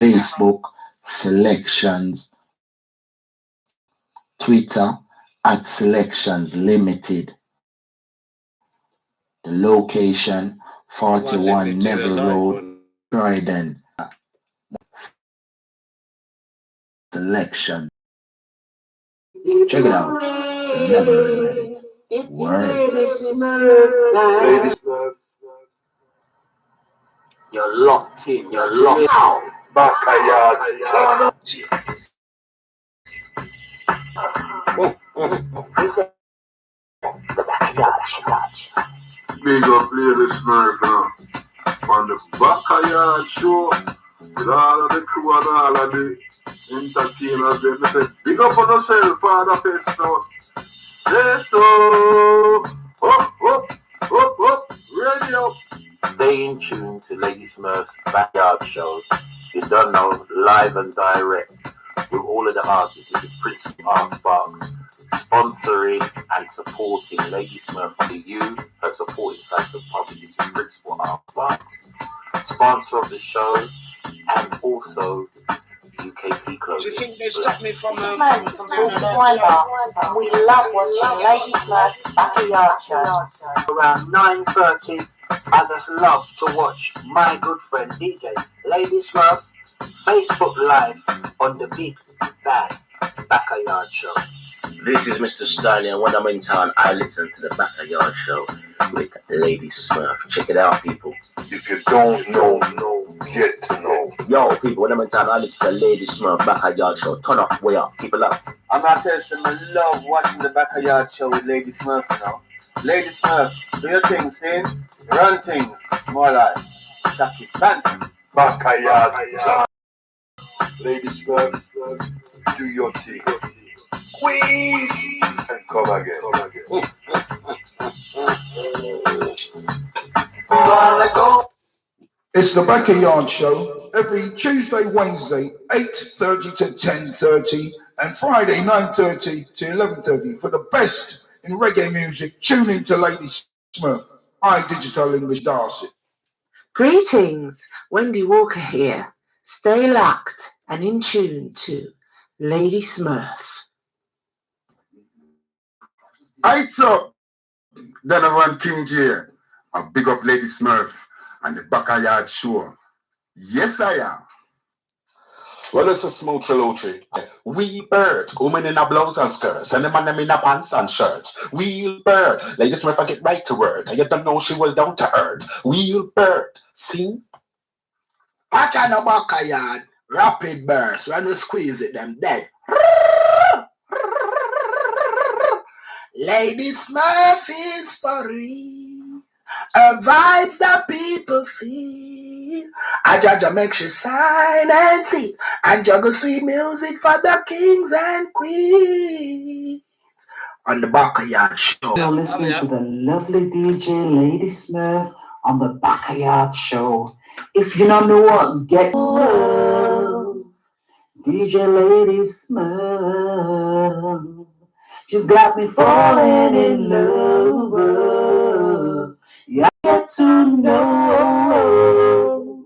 Facebook Selections, Twitter at Selections Limited. The location Won't let me 41 do a Neville live Road, one. Croydon. Selection. Check it out. Never regret it. Word. Ladies, you're locked in. You're locked out. Backayard. Big up Lady Smurf now. On the Backayard show. With all of the crew and all of the entertainers. They say, big up on yourself, Father Festus. Say so. Up. Ready up. Stay in tune to Lady Smurf's Backyard show. You don't know, live and direct with all of the artists. This is Principal R Sparks sponsoring and supporting Lady Smurf. You, her supporting fans of public. This is Principal R Sparks, sponsor of the show, and also UKP Clothing. Do you think they stopped me from Mandy from Walker. We love watching Lady Smurf's Backayard show. Around 9:30, I just love to watch my good friend DJ Lady Smurf Facebook Live on the Big Bad Backayard show. This is Mr. Stanley, and when I'm in town, I listen to the Backayard show with Lady Smurf. Check it out, people. If you don't know, get to know. Yo, people, when I'm in town, I listen to Lady Smurf Backayard show. Turn up, way up, keep it up. I'm not telling you, I love watching the Backayard show with Lady Smurf, you know. Lady Smurf, do your thing, see? Run things, more like Shocky Phantom. Backayard. Lady Smurf, do your thing. Squeeze and come again. It's the Backayard show every Tuesday, Wednesday, 8:30 to 10:30, and Friday, 9:30 to 11:30. For the best in reggae music, tune in to Lady Smurf. I Digital English Darcy. Greetings, Wendy Walker here. Stay locked and in tune to Lady Smurf. Heights up, Donovan King J. A big up Lady Smurf and the Backayard show. Yes, I am. Well, it's a smooth tree. We birds, women in a blouse and skirts, and the man them in a pants and shirts. Wheel bird, Lady Smurf get right to work. You don't know she was down to earth. Wheel bird, see? Watch on the Backayard. Rapid burst. When you squeeze it, them dead. Lady Smurf is for real. Her vibes that people feel. I judge makes you sign and see. And juggle sweet music for the kings and queens. On the Backayard show. You're listening to the lovely DJ Lady Smurf on the Backayard show. If you don't know what, get DJ Lady Smurf. She's got me falling in love. Yeah, get to know.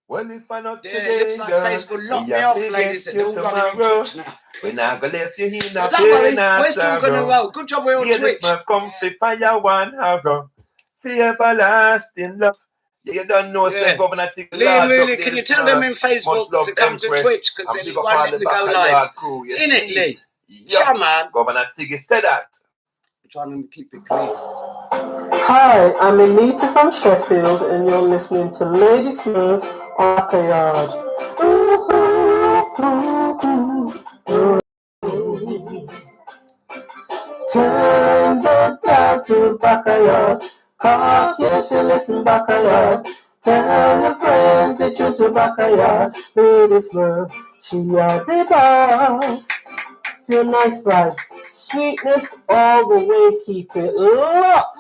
Well, if I not Yeah, today, it looks like girl, Facebook locked we me have off, to ladies. get They're you all running on tomorrow. Twitch now. We're not gonna let you in So a don't worry, pain we're still going to roll. Good job we're on Lady Twitch. Smurf, come fi fire one arrow. For everlasting love. You don't know, Yeah. say Governor Tick Liam Lord Mooley, up can Lady you tell them Smurf. in Much Facebook love to come to Empress. Twitch because And they big up won't all let the me go live? Backayard crew. You In it, see? Lee? Yup. Yeah, man. Governor Tiggy said that. I'm trying to keep it clean. Hi, I'm Anita from Sheffield, and you're listening to Lady Smurf on Backayard. Turn the dial to Backayard. Come, yes, you listen Backayard. Tell your friends that you're to Backayard. Lady Smurf, she are the boss. Your nice vibes, sweetness all the way, keep it locked.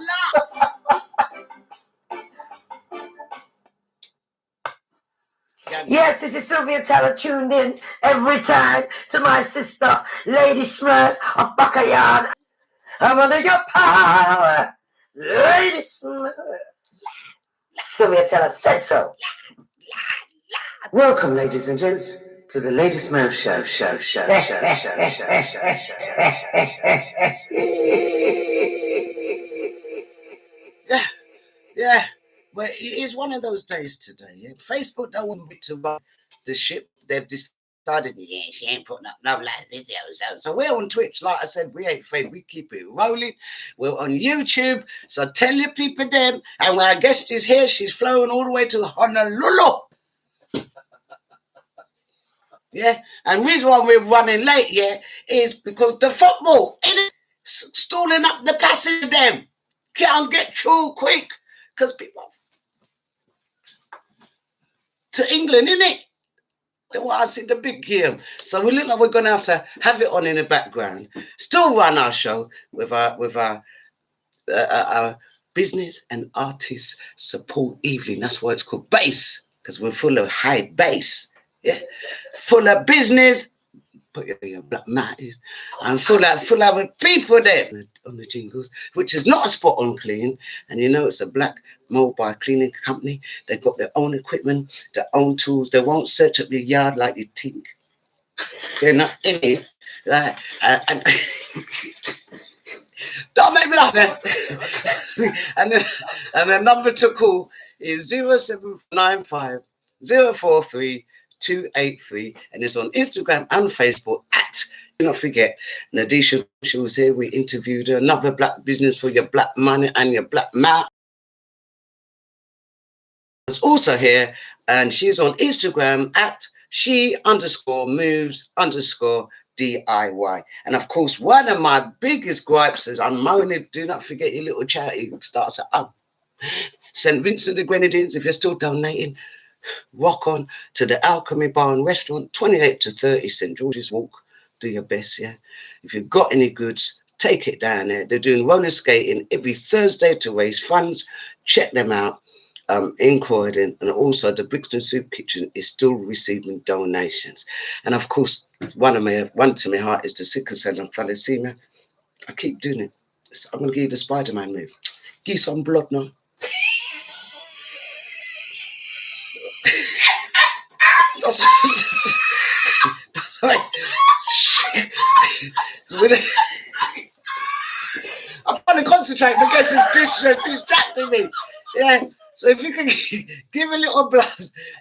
Yes, this is Sylvia Teller tuned in every time to my sister, Lady Smurf of Backayard. I'm under your power, Lady Smurf. Sylvia tell us said so. Welcome, ladies and gents, to the Lady Smurf Show. Yeah. Well, it is one of those days today. Yeah? Facebook don't want me to run the ship. They've decided, yeah, she ain't putting up no live videos. So we're on Twitch. Like I said, we ain't afraid. We keep it rolling. We're on YouTube. So tell your people them. And when our guest is here, she's flown all the way to Honolulu. Yeah, and the reason why we're running late, yeah, is because the football is stalling up the passage of them. Can't get through quick because people to England, innit? They want to see the big game. So we look like we're going to have it on in the background. Still run our show with our business and artist support evening. That's why it's called bass, because we're full of high bass. Yeah, full of business. Put your black matties and full of people there on the jingles, which is not a spot on clean. And you know it's a black mobile cleaning company. They've got their own equipment, their own tools. They won't search up your yard like you think. They're not in it. Right? And don't make me laugh, man. and the number to call is 0795 043 283, and it's on Instagram and Facebook at, do not forget, Nadisha. She was here. We interviewed her. Another black business for your black money and your black mouth. Is also here, and she's on Instagram at she_moves_DIY. And of course, one of my biggest gripes is I'm moaning. Do not forget your little charity starts at St. Vincent the Grenadines. If you're still donating, rock on to the Alchemy Bar and Restaurant, 28 to 30 St. George's Walk. Do your best, yeah? If you've got any goods, take it down there. They're doing roller skating every Thursday to raise funds. Check them out in Croydon. And also the Brixton Soup Kitchen is still receiving donations. And of course, one to my heart is the sickle cell and thalassemia. I keep doing it. So I'm going to give you the Spider-Man move. Give some blood now. Sorry. I'm trying to concentrate because it's distracting me. Yeah. So if you can give a little blood,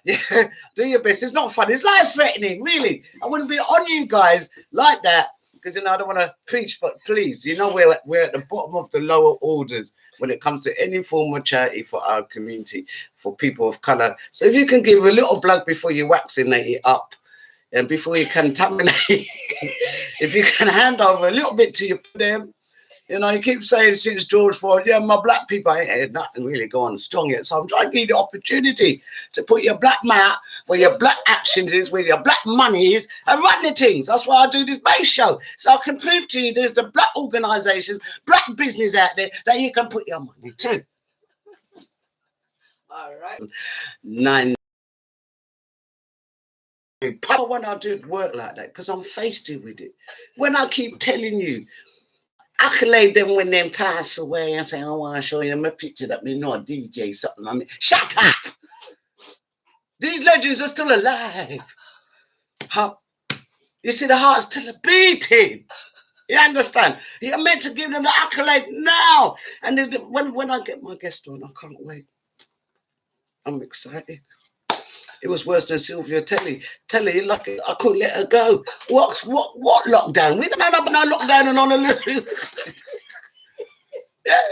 yeah, do your best. It's not fun. It's life-threatening, really. I wouldn't be on you guys like that because, you know, I don't want to preach, but please, you know, we're at the bottom of the lower orders when it comes to any form of charity for our community, for people of colour. So if you can give a little blood before you vaccinate it up and before you contaminate, if you can hand over a little bit to them. You know, you keep saying since George Floyd, yeah, my black people ain't had nothing really going strong yet. So I'm trying to give you the opportunity to put your black mouth where your black actions is, where your black money is, and run the things. That's why I do this base show. So I can prove to you there's the black organisations, black business out there that you can put your money to. All right. 9. I want to do work like that because I'm faced with it. When I keep telling you, accolade them when they pass away and say, I want to show you them a picture that we know a DJ something. I mean, shut up! These legends are still alive. How? You see, the heart's still a beating. You understand? You're meant to give them the accolade now. And when I get my guest on, I can't wait. I'm excited. It was worse than Sylvia Telly. Telly, like I couldn't let her go. What lockdown? We don't know about no lockdown and on a little. Yeah,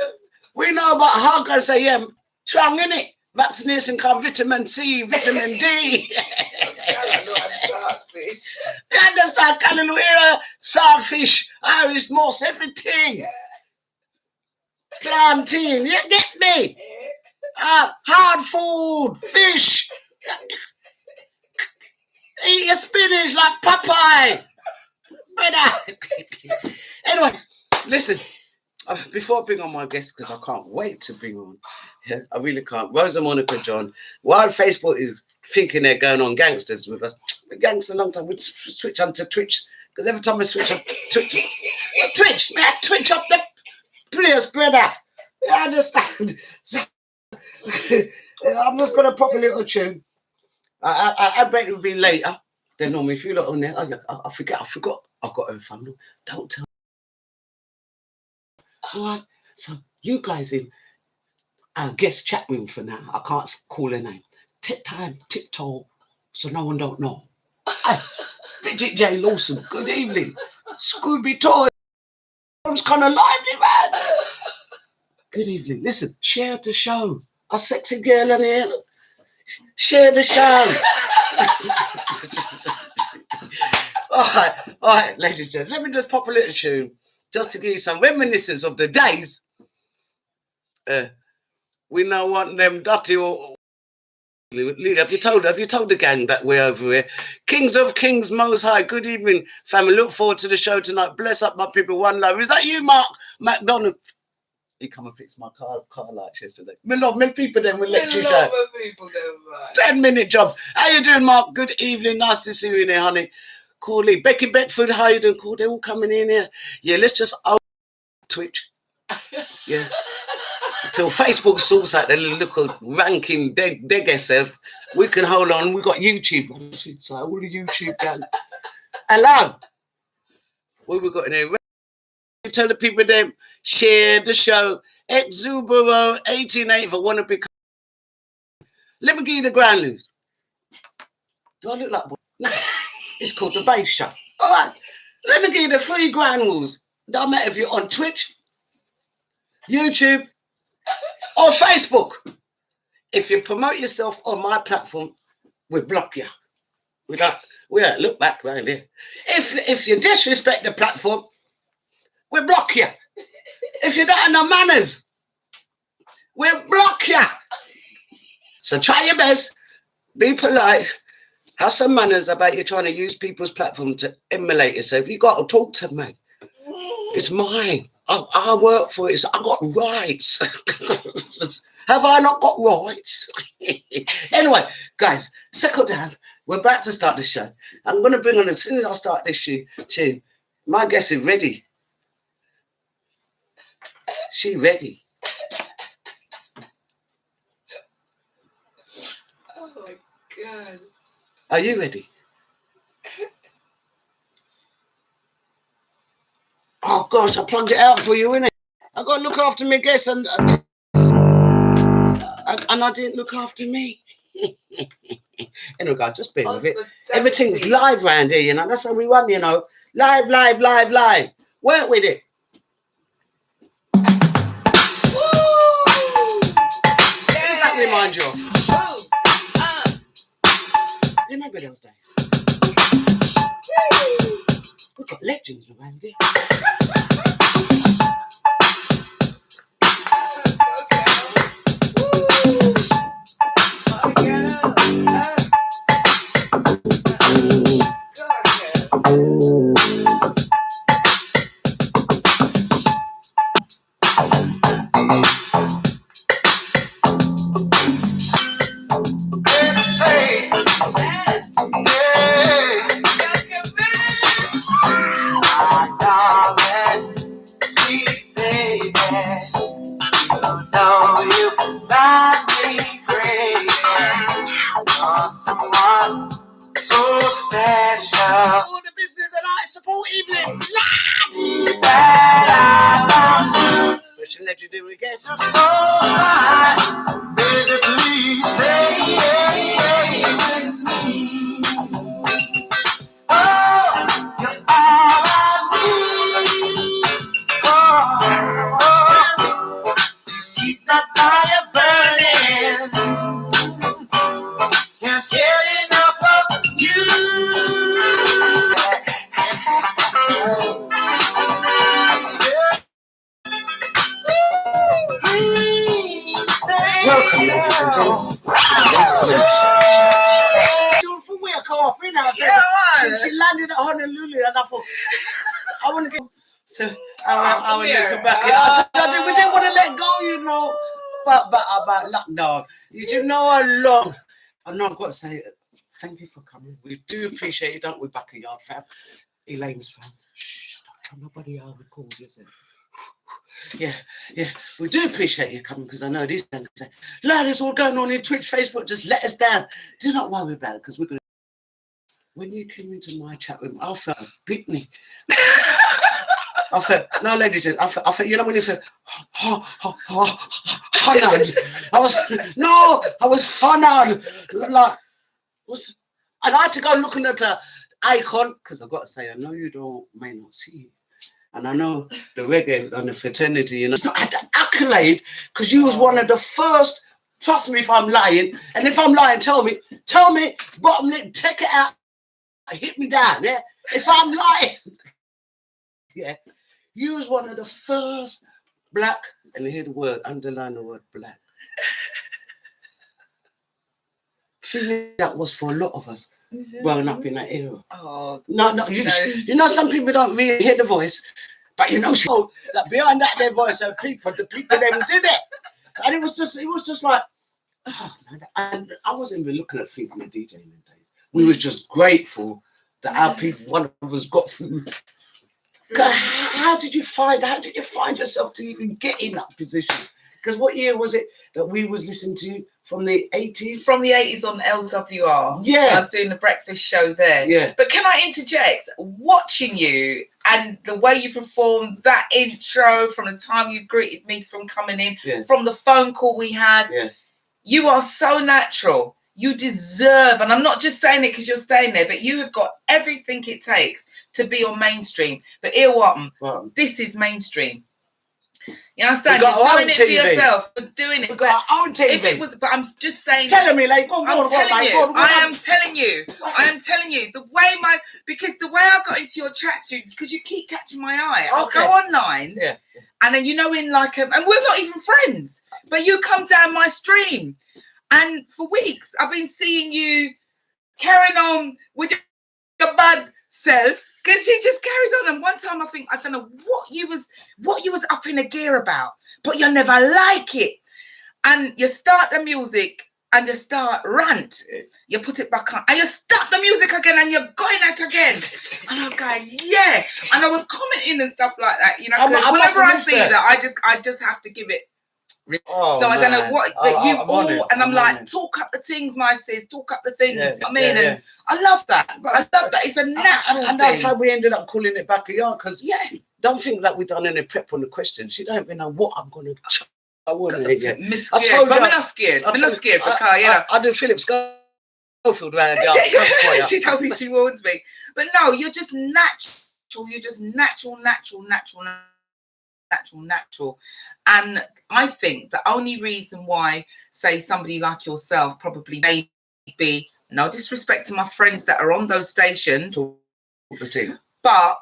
we know about how I say, yeah, strong in it. Vaccination come vitamin C, vitamin D. You understand? Hallelujah, saltfish, Irish moss, everything. Plantain, you get me? Hard food, fish. Eat your spinach like Popeye. Anyway, listen. Before I bring on my guest, because I can't wait to bring on, yeah, I really can't. Rosa Monica John, while Facebook is thinking they're going on gangsters with us, we're gangsters a long time. We switch onto Twitch, because every time we switch on Twitch, man, Twitch up the players, brother. You understand? So, I'm just gonna pop a little tune. I bet it would be later than normal. If you look on there, oh, yeah, I forgot. I've got her phone. Don't tell. All right. So you guys in our guest chat room for now. I can't call her name. Tiptoe, so no one don't know. Hey, Bridget J. Lawson. Good evening. Scooby Toy. It's kind of lively, man. Good evening. Listen, share the show. A sexy girl in here. Share the show. all right, ladies and gents. Let me just pop a little tune just to give you some reminiscence of the days. We now want them dirty or have you told the gang that we're over here? Kings of Kings, Most High. Good evening, family. Look forward to the show tonight. Bless up my people. One love. Is that you, Mark McDonald? He come and fix my car lights yesterday. We love me people then. We let you show. 10-minute job. How you doing, Mark? Good evening. Nice to see you in here, honey. Corley, Becky Beckford. How you doing? Cool. They're all coming in here. Yeah, let's just Twitch. Yeah. Till Facebook sorts out their little ranking dead itself, we can hold on. We got YouTube. So all the YouTube gang. Hello. What we got in there? Tell the people them share the show. Exubero 188 if I want to become. Let me give you the ground loose. Do I look like one? No. It's called the Bass Show. All right. Let me give you the 3 ground rules. Don't matter if you're on Twitch, YouTube, or Facebook. If you promote yourself on my platform, we block you. We don't look back right here. If you disrespect the platform, we block you. If you don't have no manners, we block you. So try your best, be polite, have some manners about you trying to use people's platform to emulate yourself. You got to talk to me. It's mine. I work for it. I got rights. Have I not got rights? Anyway, guys, settle down. We're about to start the show. I'm going to bring on, as soon as I start this tune, my guest is ready. She ready. Oh my God. Are you ready? Oh gosh, I plugged it out for you, innit? I got to look after my guests and I didn't look after me. Anyway, guys, just bear with it. Everything's live around here, you know. That's how we run, you know. Live. Work with it. What does that remind you of? You remember those days? We've got legends around here. Special legendary guest. Baby, please stay with me. Oh, you're all I need. Oh, keep that fire burning. Can't get enough of you. Welcome, ladies and gents. For work off, you know. She landed at Honolulu, and I thought, I want to get. So I want to come back. We didn't want to let go, you know. But about lockdown, you know how long. I know I've got to say, thank you for coming. We do appreciate you, don't we, Backayard fam? Elayne's fam. Shh, don't tell nobody how we called, is it? Yeah, we do appreciate you coming because I know these things say, Lord, it's all going on in Twitch, Facebook, just let us down. Do not worry about it because we're going to. When you came into my chat room, I felt a beatnik. I felt, no, ladies, I felt, you know, when you feel, honored. I was honored. Like, and I had to go looking at the icon because I've got to say, I know you may not see it. And I know the reggae and the fraternity, you know, I had an accolade because you was one of the first. Trust me if I'm lying. And if I'm lying, tell me, bottom lip, take it out, hit me down, yeah? If I'm lying, yeah, you was one of the first black, and you hear the word, underline the word black. Feeling that was for a lot of us growing up in that era. Oh, no, you know, some people don't really hear the voice, but you know, that behind that their voice are people, the people them did it, and it was just like, oh, man, and I wasn't even looking at things with DJing in days. We was just grateful that our people, one of us, got food. How did you find yourself to even get in that position? Because what year was it that we was listening to from the 80s? From the 80s on LWR. Yeah. I was doing the breakfast show there. Yeah. But can I interject? Watching you and the way you performed that intro from the time you greeted me from coming in, from the phone call we had, you are so natural. You deserve, and I'm not just saying it because you're staying there, but you have got everything it takes to be on mainstream. But hear what? This is mainstream. You understand? You're doing it for yourself. You're doing it. We've got our own TV. If it was, but I'm just saying. Telling me, like, I am telling you the way because the way I got into your chat studio, because you keep catching my eye. I'll go online, and then you know, in like and we're not even friends, but you come down my stream, and for weeks I've been seeing you carrying on with your bad self. Because she just carries on, and one time I don't know what you was up in a gear about, but you never like it, and you start the music and you start rant, you put it back on, and you start the music again, and you're going at it again, and I was going and I was commenting and stuff like that, you know. Whenever I see that, I just have to give it. So I don't know what, but you all, and I'm like, talk up the things, my sis, talk up the things. I mean, and I love that. I love that. It's a natural and that's how we ended up calling it Backayard. Because don't think that we done any prep on the questions. You don't even know what I'm gonna. I wouldn't. I told you, I'm not scared. I'm not scared because I do Philip Schofield around there. She told me she warns me, but no, you're just natural. You're just natural. And I think the only reason why, say, somebody like yourself probably maybe, no disrespect to my friends that are on those stations, but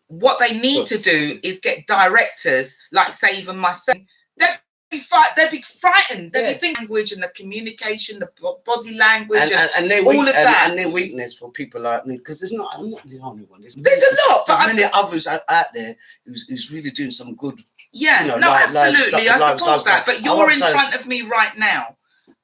what they need to do is get directors, like say even myself, they'd be frightened. They'd be thinking language and the communication, the body language, and all of that. And their weakness for people like me, because I'm not the only one. There's a lot, but many others out there who's really doing some good. Yeah, you know, no, absolutely, I support that. But you're in front of me right now,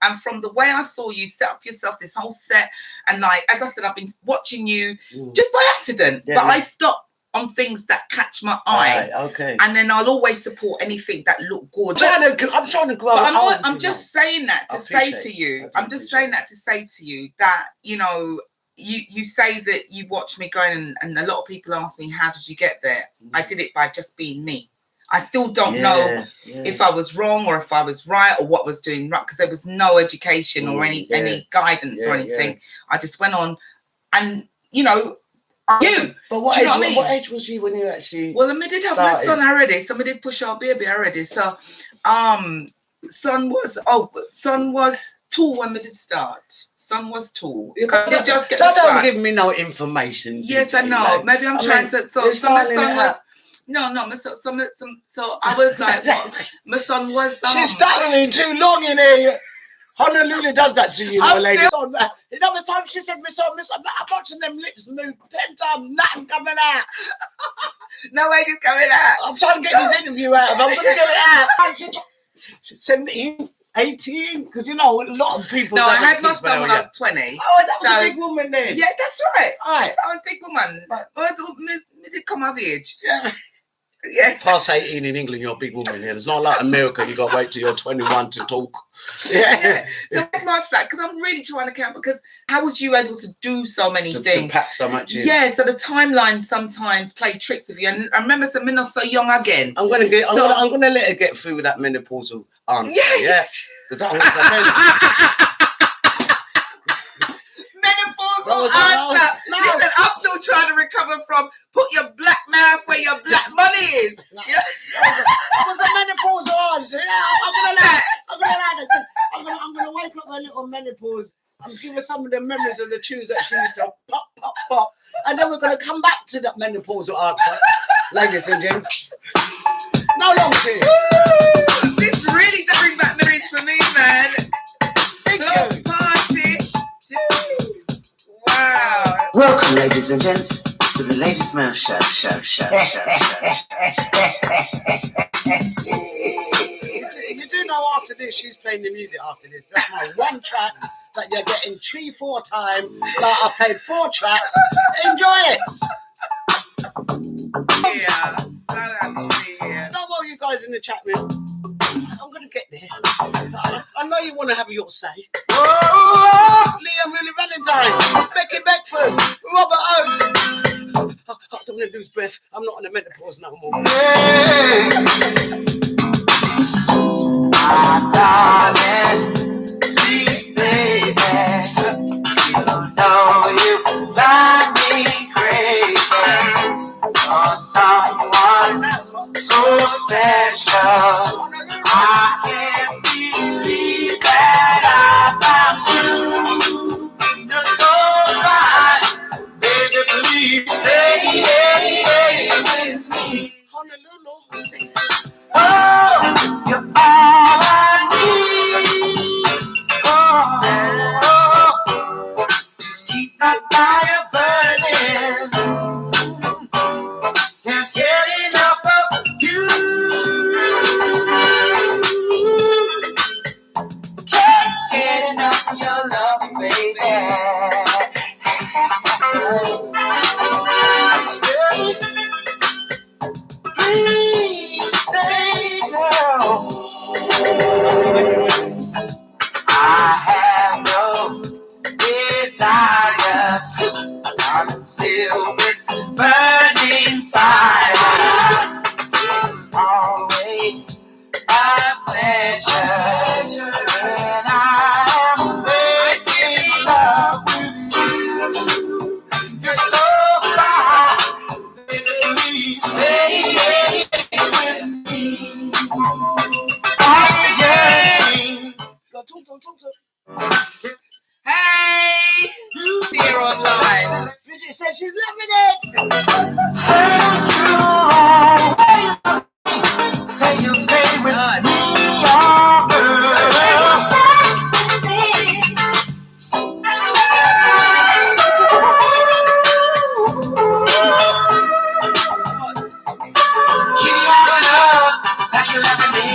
and from the way I saw you set up yourself, this whole set, and like as I said, I've been watching you just by accident, but I stopped on things that catch my eye, and then I'll always support anything that look good. I'm trying to grow. I'm just saying that to say to you. I'm just saying that to say to you that, you know, you say that you watch me growing, and a lot of people ask me, how did you get there? I did it by just being me. I still don't know if I was wrong or if I was right or what was doing right, because there was no education or any guidance or anything. I just went on, and you know. But what age was you when you actually? Well, I did have my son already. Somebody did push our baby already. So, son was 2 when we did start. Son was 2. Don't give me no information. Yes, I know. Like, maybe I'm trying to. So my son was. No, my son. So I was like, what? My son was. She's stuttering too long in here. Honolulu does that to you, you know, ladies. You know, time she said, Miss I'm watching them lips move 10 times, nothing coming out. No way is coming out. I'm trying to get this interview out. I'm going to get it out. She's 17, 18, because you know, a lot of people. No, I had my son when I was 20. Oh, that was a big woman then. Yeah, that's right. Right. I was a big woman. I did come of age. Yeah. Yes. Past 18 in England, you're a big woman. Yeah, it's not like America. You got to wait till you're 21 to talk. Yeah. So where's my flat? Because I'm really trying to count. Because how was you able to do so many things? To pack so much in. Yeah. So the timeline sometimes played tricks with you. And I remember some men are so young again. I'm gonna let her get through with that menopausal answer. Yeah. Because menopausal answer. Listen, I'm still trying to recover from put your black mouth where your black money is. Yeah. That was a menopausal answer. Yeah, I'm gonna wake up a little menopause. I'm giving some of the memories of the tunes that she used to pop, pop, pop, and then we're gonna come back to that menopausal answer, ladies and gents. No long fear. This really does bring back memories for me, man. Thank you. Party. Wow. Welcome, ladies and gents, to the Lady Smurf show. You do know after this, she's playing the music after this. That's my one track that you're getting 3-4 times. Like I played 4 tracks. Enjoy it. Yeah. Don't worry, you guys in the chat room. I'm gonna get there. I know you want to have your say. Liam Willie Valentine, Becky Beckford, Robert Oates. I don't want to lose breath. I'm not on a menopause no more. My darling, sweet baby, you know you drive me crazy. For someone so special, I can't believe that I found you. You're so fine, baby, please stay with me. Honolulu. Oh, you're all I need. Oh, keep that fire burning. Can't get enough of you. Can't get enough of your love, baby. Please stay, girl. I have no desire to conceal this burning fire. It's always a pleasure when I am making love with you. You're so fine, baby, please stay with me. Hey! Here online. Bridget says she's loving it. Say you stay with me, oh girl. Give me your love that you love me.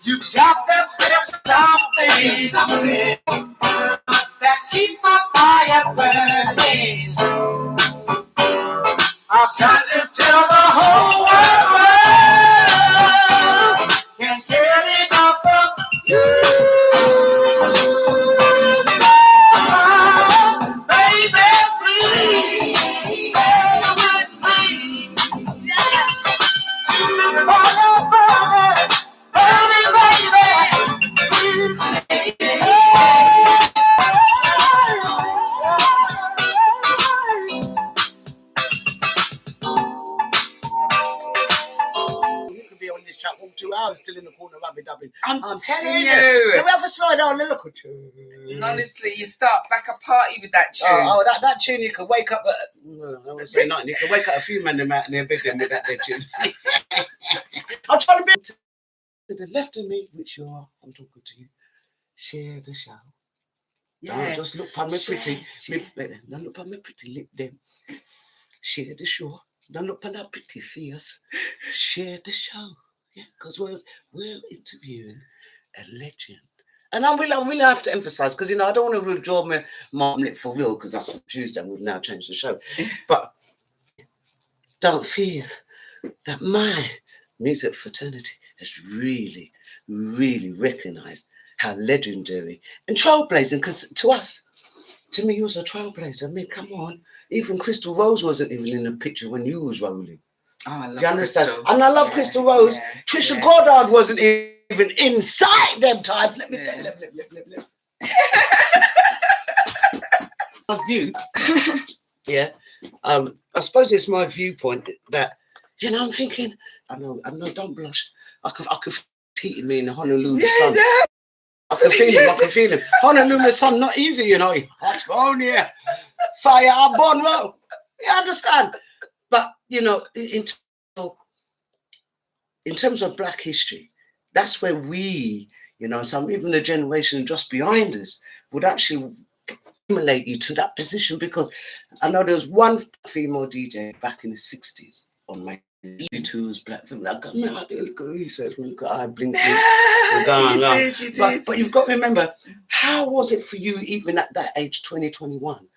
You got that special something that keeps my fire burning. I've got to tell the whole world can't get enough of you. So, baby, please stay with me. Yeah. Burning, baby, please stay. You could be on this chat all 2 hours still in the corner rubbing. I'm telling you. So we have a slide on a look at you. Honestly, you start back a party with that tune. Oh, that tune you could wake up at. I won't say nothing. You could wake up a few men in their bed with that dead tune. I'm trying to be to the left of me, which you are. I'm talking to you. Share the show. Yeah. Don't just look at me pretty. Don't look at me pretty lip them. Share the show. Don't look at that pretty face. Share the show. Yeah, because we're interviewing a legend. And I really have to emphasize, because, you know, I don't want to withdraw my omelet for real, because that's on Tuesday. We've now changed the show. But don't feel that my music fraternity has really, really recognized how legendary and trailblazing, because to me, you was a trailblazer. I mean, come on. Even Crystal Rose wasn't even in the picture when you was rolling. Oh, I love Do you understand? Crystal. And I love Crystal Rose. Trisha Goddard wasn't even inside them type. Let me tell you. My view. Yeah. I suppose it's my viewpoint that, you know, I'm thinking, I know, don't blush. I could feel me in the Honolulu sun. I can feel him. Honolulu sun, not easy, you know. Hot on here. Fire, born well. You understand? But, you know, in terms of Black history, that's where we, you know, even the generation just behind us would actually stimulate you to that position, because I know there was one female DJ back in the 60s on my U2's Black Female. I got look at research, look at eye blinking. You did. But you've got to remember, how was it for you even at that age, 2021?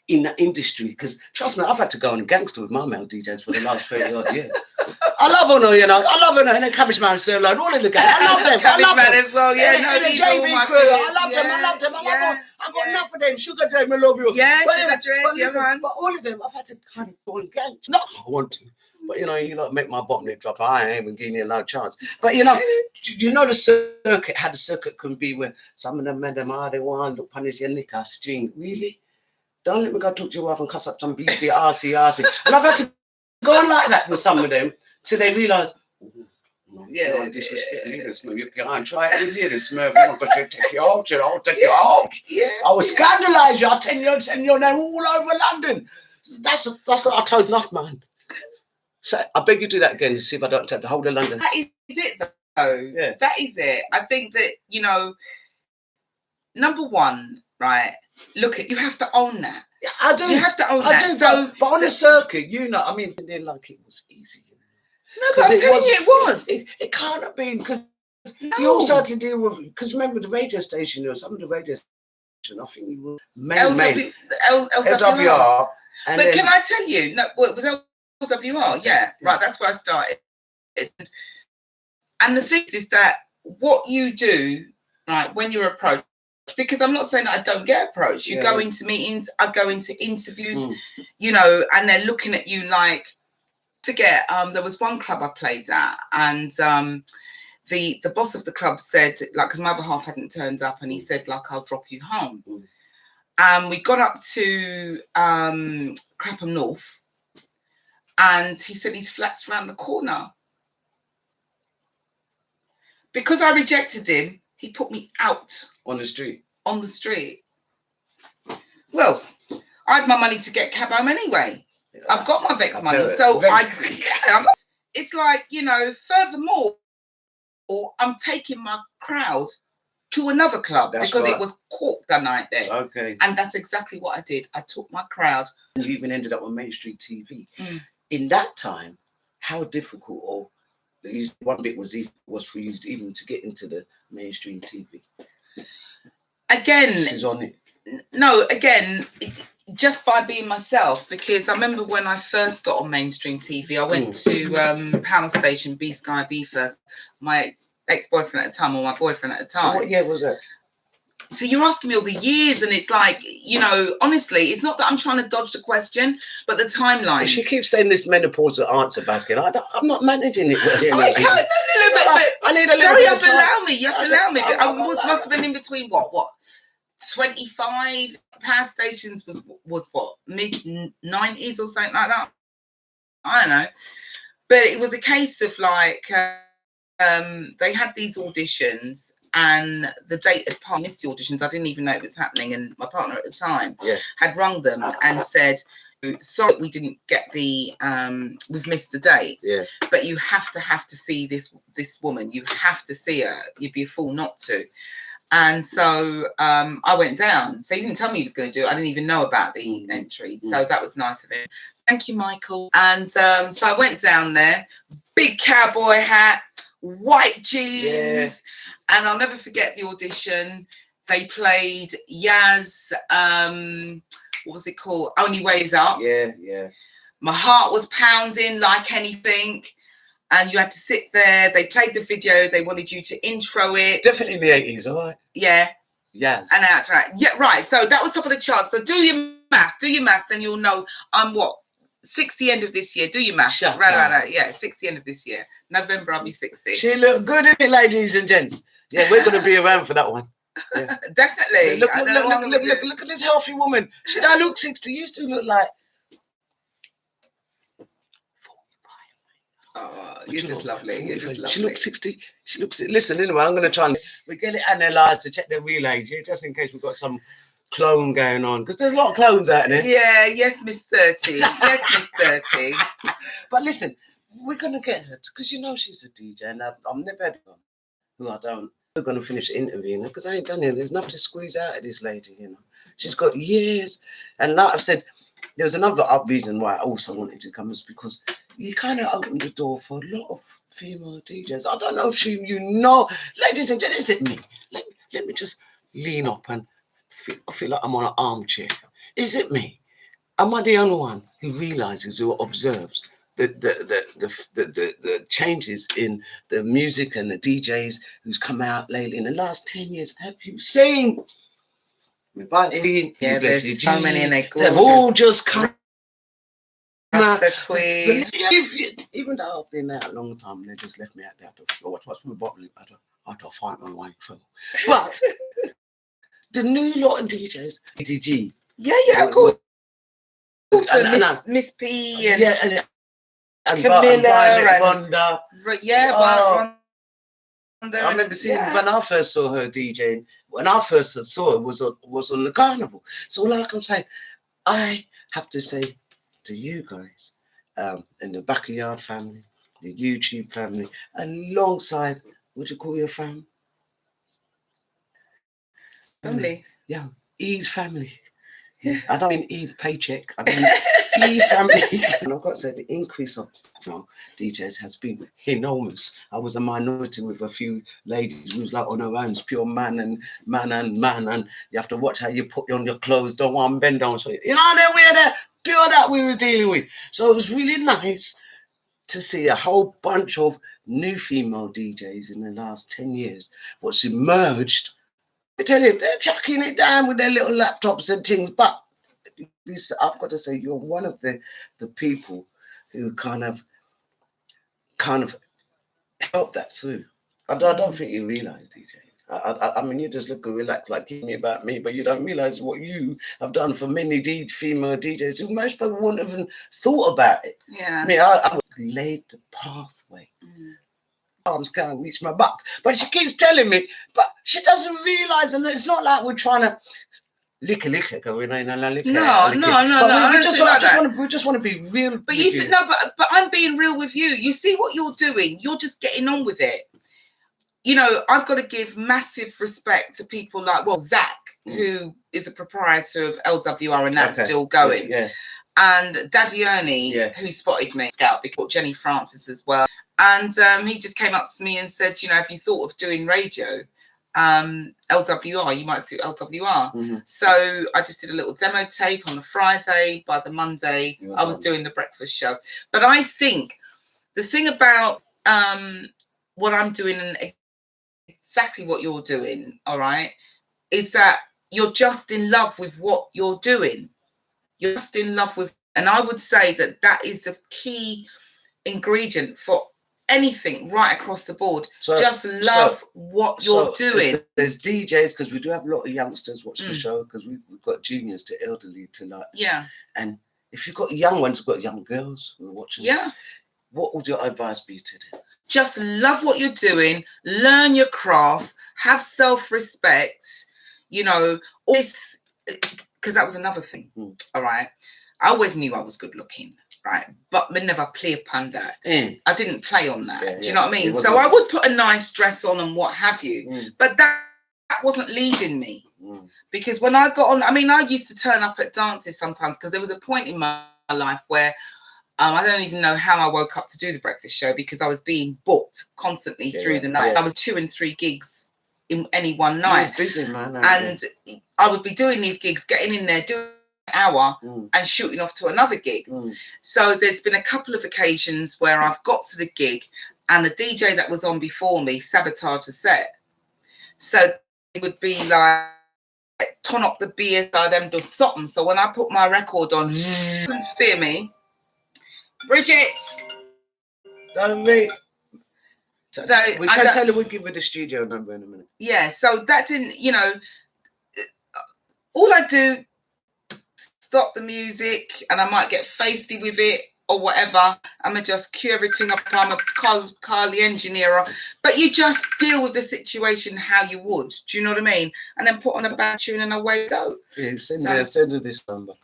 In that industry, because trust me, I've had to go on gangster with my male DJs for the last 30 odd years. I love her, you know. I love her, and then Cabbage Man, Sir Lord, all of the guys. I love them. Cabbage Man as well, yeah. And the JB crew, I love them. I got enough of them. Sugar Dream, I love you. Yeah, but Sugar Dream, but all of them, I've had to kind of go on gangs. Not I want to, but you know, make my bottom lip drop. I ain't even giving you no chance. But you know, you know the circuit, how the circuit can be, where some of them men, they want to punish your liquor string. Really? Don't let me go talk to your wife and cuss up some BC, RC. And I've had to go on like that with some of them till they realise, disrespect you, Smurf. You can't try it with you, Smurf. I'm going to take you out, I'll take you out. I will scandalise you. I'll send your name all over London. So that's what I told enough, man. So I beg you do that again to see if I don't take the whole of London. That is it, though. Yeah. That is it. I think that, you know, number one, right? Look, you have to own that. Yeah, I do. You have to own that. But on the circuit, you know, I mean, they're like it was easy. You know? No, but I'm telling you, it was. It can't have been, because you also had to deal with, because remember the radio station, some of the radio station, I think you were LWR. But can I tell you, no, it was LWR, yeah, right, that's where I started. And the thing is that what you do, right, when you're approached, because I'm not saying that I don't get approached. You go into meetings, I go into interviews, you know, and they're looking at you like, forget, there was one club I played at, and the boss of the club said, like, because my other half hadn't turned up, and he said, like, I'll drop you home. And we got up to Clapham North, and he said his flat's around the corner. Because I rejected him, he put me out. On the street? On the street. Well, I had my money to get cab home anyway. Yeah, I've got my Vex money. So it's like, you know, furthermore, I'm taking my crowd to another club because it was Cork that night there. Okay. And that's exactly what I did. I took my crowd. You even ended up on mainstream TV. In that time, how difficult or one bit was for you even to get into the mainstream TV? Again, she's on it. No, again, just by being myself, because I remember when I first got on mainstream TV, I went to Power Station B Sky B first. My ex-boyfriend at the time, or my boyfriend at the time. What year was that? So you're asking me all the years, and it's like, you know, honestly, it's not that I'm trying to dodge the question, but the timeline. She keeps saying this menopausal answer back in. I'm not managing it. I can't. No, but I need a little sorry, bit you have of to time. allow me. You have to allow me. But I must have been in between what 25 Power Stations was what, mid-90s or something like that. I don't know, but it was a case of like they had these auditions. And the date had passed, missed the auditions. I didn't even know it was happening. And my partner at the time had rung them and said, sorry, we didn't get the, we've missed the date. Yeah. But you have to see this woman. You have to see her. You'd be a fool not to. And so I went down. So he didn't tell me he was going to do it. I didn't even know about the entry. So that was nice of him. Thank you, Michael. And so I went down there, big cowboy hat, white jeans, and I'll never forget the audition. They played Yaz, what was it called? Only Ways Up. Yeah. My heart was pounding like anything, and you had to sit there. They played the video. They wanted you to intro it. Definitely in the 80s, all right. Yeah. Yes. And outtrack. Yeah, right. So that was top of the charts. So do your maths, and you'll know I'm what? 60 end of this year. Do your maths. Right. Yeah, 60 end of this year. November, I'll be 60. She looked good in it, ladies and gents. Yeah, we're going to be around for that one. Yeah. Definitely. Look at this healthy woman. She don't look 60. Used to look like. Oh, you're just lovely. You're just lovely. She looks 60. She looks. Listen, anyway, I'm going to try and we get it analysed to check their real age, just in case we've got some clone going on, because there's a lot of clones out there. Yeah, yes, Miss 30. Yes, Miss 30. But listen, we're going to get her, because you know she's a DJ, and I've never had one who I don't. We're going to finish interviewing her, because I ain't done it. There's nothing to squeeze out of this lady, you know. She's got years. And like I've said, there was another reason why I also wanted to come, is because you kind of opened the door for a lot of female DJs. I don't know if you know, ladies and gentlemen, is it me? Let me just lean up and I feel like I'm on an armchair. Is it me? Am I the only one who realizes or observes the changes in the music and the DJs who's come out lately in the last 10 years? Have you seen? Yeah, there's so many, and they've all just come. Master Queen. Even though I've been out a long time, they just left me out there to watch my bottle. I had to fight my way through. But the new lot of DJs, DG. Yeah, of course. Miss P and Camilla and Rhonda. Yeah, I remember seeing when I first saw her DJing. When I first saw her was on the carnival. So like I'm saying, I have to say to you guys, in the Backayard family, the YouTube family, alongside what do you call your family? Family. Yeah, E's family. Yeah, I don't mean E paycheck. I mean E family. And I've got to say, the increase of DJs has been enormous. I was a minority with a few ladies who was like on their own, pure man, and you have to watch how you put on your clothes. Don't want to bend down. So you know that we're there. Pure that we was dealing with. So it was really nice to see a whole bunch of new female DJs in the last 10 years. What's emerged, I tell you, they're chucking it down with their little laptops and things. But I've got to say, you're one of the people who kind of helped that through. I don't think you realise, DJ. I mean, you just look and relax like giving me about me, but you don't realise what you have done for many female DJs who most people wouldn't have even thought about it. Yeah. I mean, I laid the pathway. Arms can't reach my butt, but she keeps telling me, but she doesn't realise, and it's not like we're trying to lick. We just want to be real. But you said no, but I'm being real with you. You see what you're doing. You're just getting on with it. You know, I've got to give massive respect to people like, Zach, who is a proprietor of LWR, and that's still going. Yeah. And Daddy Ernie, who spotted me, Scout, because Jenny Francis as well. And he just came up to me and said, you know, have you thought of doing radio? LWR, you might suit LWR. So I just did a little demo tape on the Friday. By the Monday, I was doing the breakfast show. But I think the thing about what I'm doing and exactly what you're doing, all right, is that you're just in love with what you're doing. You're just in love with, and I would say that is the key ingredient for anything right across the board. Just love what you're doing. There's DJs, because we do have a lot of youngsters watch the show, because we've got juniors to elderly to like. Yeah. And if you've got young ones, you've got young girls who are watching this, what would your advice be to them? Just love what you're doing, learn your craft, have self-respect, you know, all this, because that was another thing, all right? I always knew I was good looking, right? But I never play upon that. I didn't play on that. Do you know what I mean? So I would put a nice dress on and what have you, but that wasn't leading me. Because when I got on, I mean, I used to turn up at dances sometimes, because there was a point in my life where I don't even know how I woke up to do the breakfast show because I was being booked constantly through the night. I was 2 and 3 gigs in any one night. Busy, man. And I would be doing these gigs, getting in there, doing an hour and shooting off to another gig. So there's been a couple of occasions where I've got to the gig and the DJ that was on before me sabotaged the set. So it would be like, turn up the beer, so them do something. So when I put my record on, doesn't fear me. Bridget, don't me. So we can tell her we'll give her the studio number in a minute. Yeah, so that didn't, you know, all I do, stop the music, and I might get feisty with it or whatever. I'm gonna just cue everything up. I'm a call the engineer, but you just deal with the situation how you would. Do you know what I mean? And then put on a bad tune and away you go. Yeah, send her this number.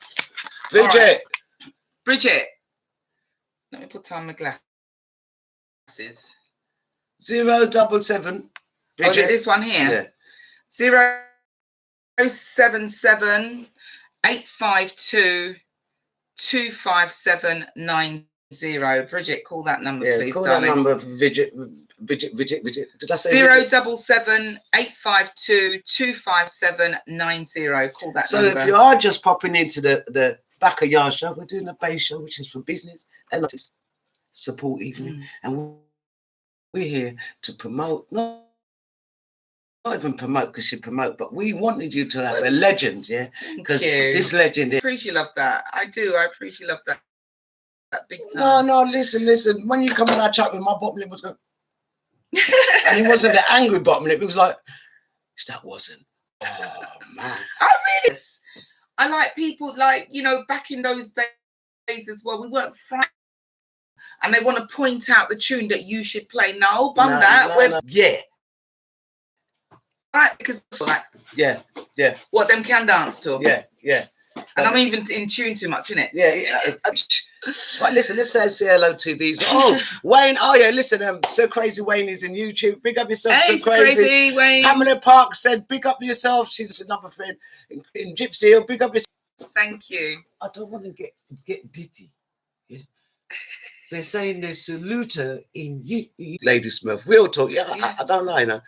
Bridget. Right. Bridget. Let me put on my glasses. 077. Oh, this one here. Yeah. 077 852 25790. Bridget, call that number, please, call darling. that number, Bridget. Did I say 077 852 25790. Call that number. So if you are just popping into the Backayard show, we're doing a bass show, which is for business and support evening, and we're here to promote, not even promote because you promote, but we wanted you to have a legend, because this legend. I appreciate love that. I do. I appreciate love that big time. No, listen. When you come on our chat with my bottom lip was going, and it wasn't the angry bottom lip. It was like, that wasn't. Oh man. I like people like, you know, back in those days as well. We weren't frightened. And they want to point out the tune that you should play. No, that. Yeah. Right, because like, yeah. What them can dance to. Yeah. And I'm even in tune too much, innit? Yeah. But listen, let's say hello to these. Oh, Wayne. Oh yeah, listen. So Crazy Wayne is in YouTube. Big up yourself, hey, So Crazy Wayne. Pamela Park said, big up yourself. She's another friend in Gypsy Hill. Big up yourself. Thank you. I don't want to get ditty. Yeah. They're saying they salute her in Lady Smurf. Real talk. Yeah. I don't lie now.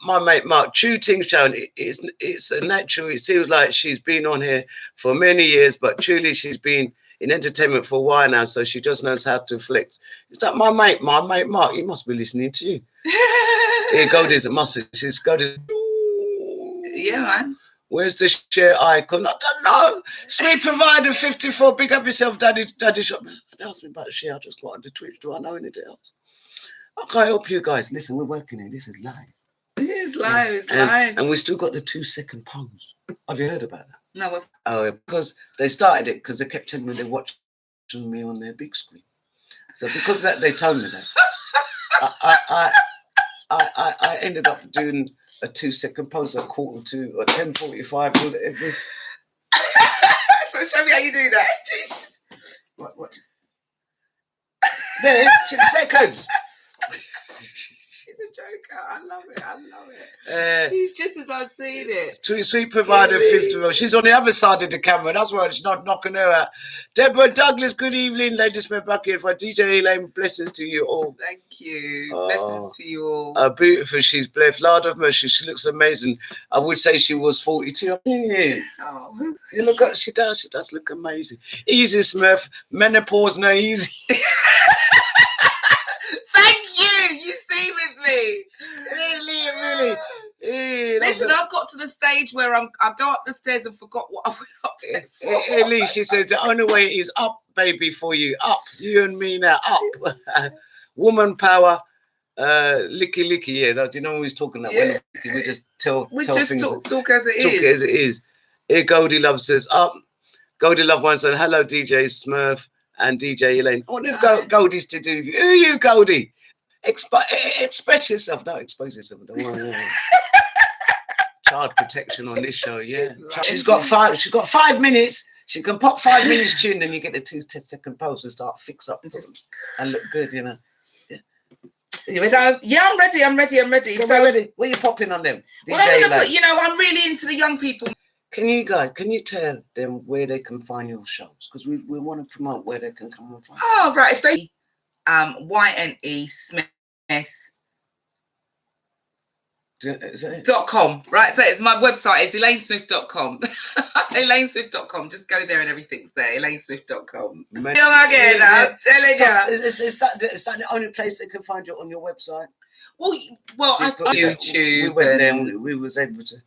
My mate Mark, True Ting Show, it's a natural. It seems like she's been on here for many years, but truly she's been in entertainment for a while now, so she just knows how to flex. Is that my mate Mark? He must be listening to you. Here, Goldie's a muscle. She's Goldie. Yeah, man. Where's the share icon? I don't know. Sweet Provider 54. Big up yourself, Daddy Shop. Ask me about the share. I just got on the Twitch. Do I know anything else? I can't help you guys. Listen, we're working here. This is live. It is live. It's live. And we still got the 2-second pose. Have you heard about that? No, what's... Oh, because they started it because they kept telling me they watching me on their big screen. So because of that, they told me that. I ended up doing a 2-second pose at 1:45 or 10:45. So show me how you do that. Jeez. What? There, 2 seconds. He's a joker. I love it. He's just as I've seen it. Sweet Provider 50. She's on the other side of the camera. That's why it's not knocking her out. Deborah Douglas, good evening. Lady Smith back here for DJ Elayne. Blessings to you all. Thank you. Blessings to you all. Beautiful. She's blessed. Lord of mercy. She looks amazing. I would say she was 42. Yeah. Oh. You look at she does look amazing. Easy, Smurf. Menopause no easy. Thank you. You see with me. Really. Hey, listen, I've got to the stage where I go up the stairs and forgot what I went up there for. Elayne, she says the only way is up, baby, for you. Up. You and me now. Up. Woman power. Licky. Yeah, do you know what he's talking about? Yeah. We just tell just things. Talk as it is. Talk as it is. Here, Goldie Love says up. Goldie Love one said hello, DJ Smurf and DJ Elayne. I wanted Goldie's to do. Who are you, Goldie? Express yourself. Don't expose yourself. Don't worry. Child protection on this show, yeah. Right. She's got 5 minutes. She can pop 5 minutes tune, then you get the 2-10-second pose and start fix up and look good, you know. Yeah. So yeah, I'm ready. So ready. What are you popping on them? Well, I'm gonna put, I'm really into the young people. Can you tell them where they can find your shows? Because we want to promote where they can come and find. Oh, right. If they YNE Smith. .com, right? So it's my website is ElayneSmith.com. ElayneSmith.com. Just go there and everything's there. ElayneSmith.com. I'm telling you. Is that the only place they can find you on your website? Well, I YouTube. We went there and we was able to.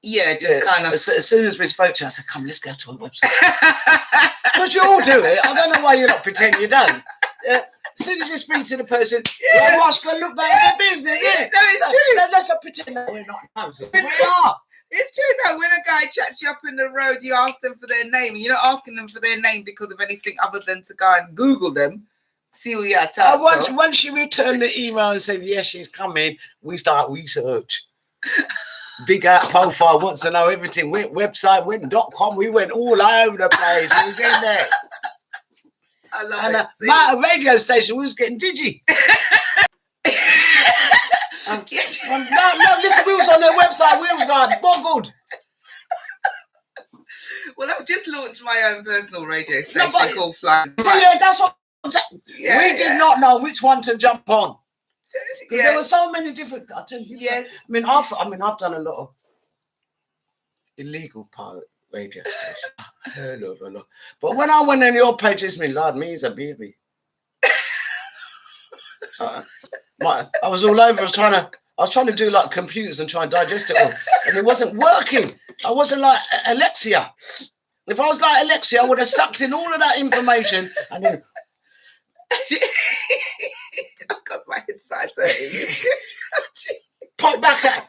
Yeah, just kind of. As soon as we spoke to you, I said, "Come, let's go to a website." Because you all do it. I don't know why you're not pretending you don't. Yeah. As soon as you speak to the person, yeah, ask her, look back at their business. Yeah, no, it's true. Let's not pretend that we're not nosy. We are. It's true. No, when a guy chats you up in the road, you ask them for their name. You're not asking them for their name because of anything other than to go and Google them, see who you're talking. Once you return the email and say yes, she's coming, we start research. Dig out profile, wants to know everything. Website went .com. We went all over the place. We was in there. I love and it. My radio station, we was getting digi. No, listen, we was on their website. We was going boggled. Well, I've just launched my own personal radio station called Fly. Yeah, that's what I'm saying. Yeah, we did not know which one to jump on. Because there were so many different. I tell you. Yeah. I've done a lot of illegal pirate radio stations. Heard of a lot. But when I went on your page, it's me, Lord, me is a baby. I was all over. I was trying to do like computers and try and digest it all, and it wasn't working. I wasn't like Alexia. If I was like Alexia, I would have sucked in all of that information and then. I got my inside. Pop back at.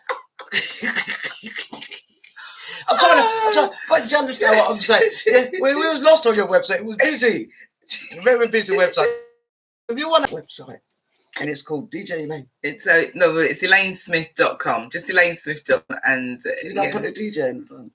I'm trying, but do you understand what I'm saying? Yeah, we was lost on your website. It was busy, very busy website. If you want a website, and it's called DJ Elayne. It's ElayneSmith.com. Just ElayneSmith.com, and you don't put a DJ in front.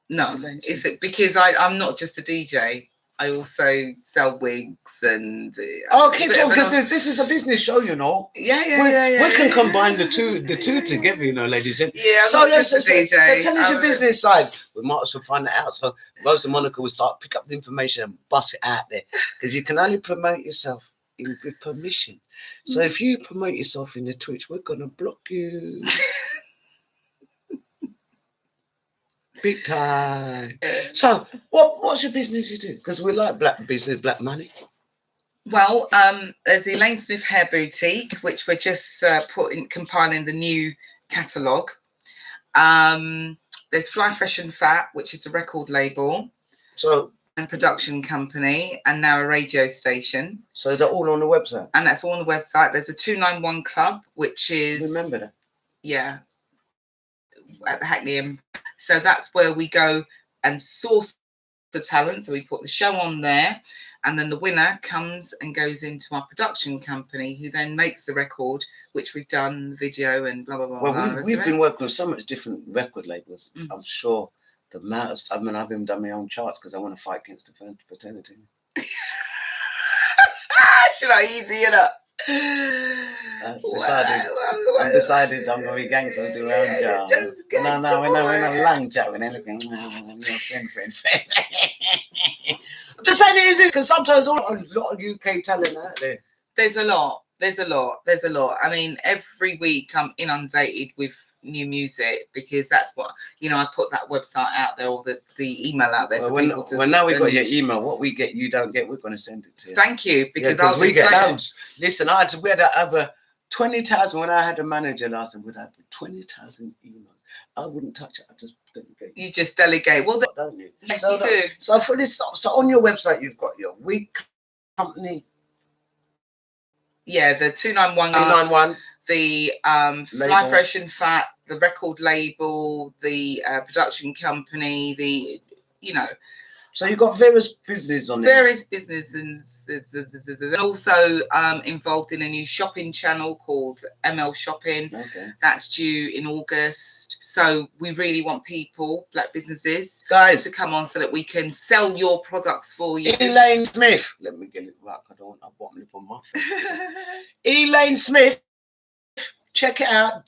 No, it's because I'm not just a DJ. I also sell wigs and. Keep talking because this is a business show, you know. Yeah. We can combine the two together, you know, ladies and gentlemen. Yeah, so just a DJ. So tell us your business side. We might as well find that out. So Rose and Monica will start pick up the information and bust it out there because you can only promote yourself with permission. So if you promote yourself in the Twitch, we're gonna block you. Big time. So, what's your business you do? Because we like black business, black money. Well, there's the Elayne Smith Hair Boutique, which we're just compiling the new catalogue. There's Fly Fresh and Fat, which is a record label. And production company, and now a radio station. So they're all on the website? And that's all on the website. There's a 291 Club, which is... Remember that? Yeah. At the Hackney. So that's where we go and source the talent. So we put the show on there, and then the winner comes and goes into our production company, who then makes the record, which we've done video and blah blah blah. Well, we've been working with so much different record labels. I'm sure the amount of, I've even done my own charts because I want to fight against the fraternity. Should I easy it up? I decided I'm going to be gangster and do our own job. No, we're not long chat. We're looking friend. I'm just saying it is because sometimes a lot of UK talent out there. There's a lot. I mean, every week I'm inundated with new music because that's what, I put that website out there or the email out there for people to now we've got your email. What we get, you don't get, we're going to send it to you. Thank you, because we get loads. Listen, we had over 20,000 when I had a manager last time. We'd have 20,000 emails. I wouldn't touch it. I just delegate. You just delegate. Well, don't you? Yes, you do. So for this, so on your website, you've got your wig company. Yeah, the 291. The Fly Fresh and Fat, the record label, the production company, So you've got various businesses on there. Various businesses, and also involved in a new shopping channel called ML Shopping. Okay. That's due in August. So we really want people, black businesses, guys, to come on so that we can sell your products for you. Elayne Smith. Let me get it right. I don't want a bottom lip on my face. Elayne Smith. Check it out.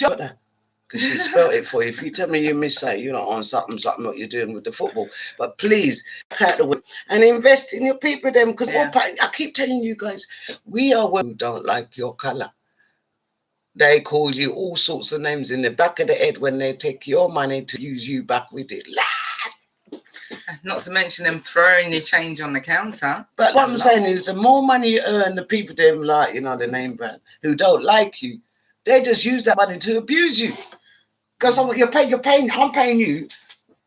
because she spelled it for you. If you tell me you miss say, you're not on something what you're doing with the football. But please, cut the whip and invest in your people them. Because I keep telling you guys, we are who don't like your colour. They call you all sorts of names in the back of the head when they take your money to use you back with it. Not to mention them throwing your change on the counter. But what I'm saying is the more money you earn, the people them like, you know, the name brand, who don't like you, they just use that money to abuse you. Because I'm paying you,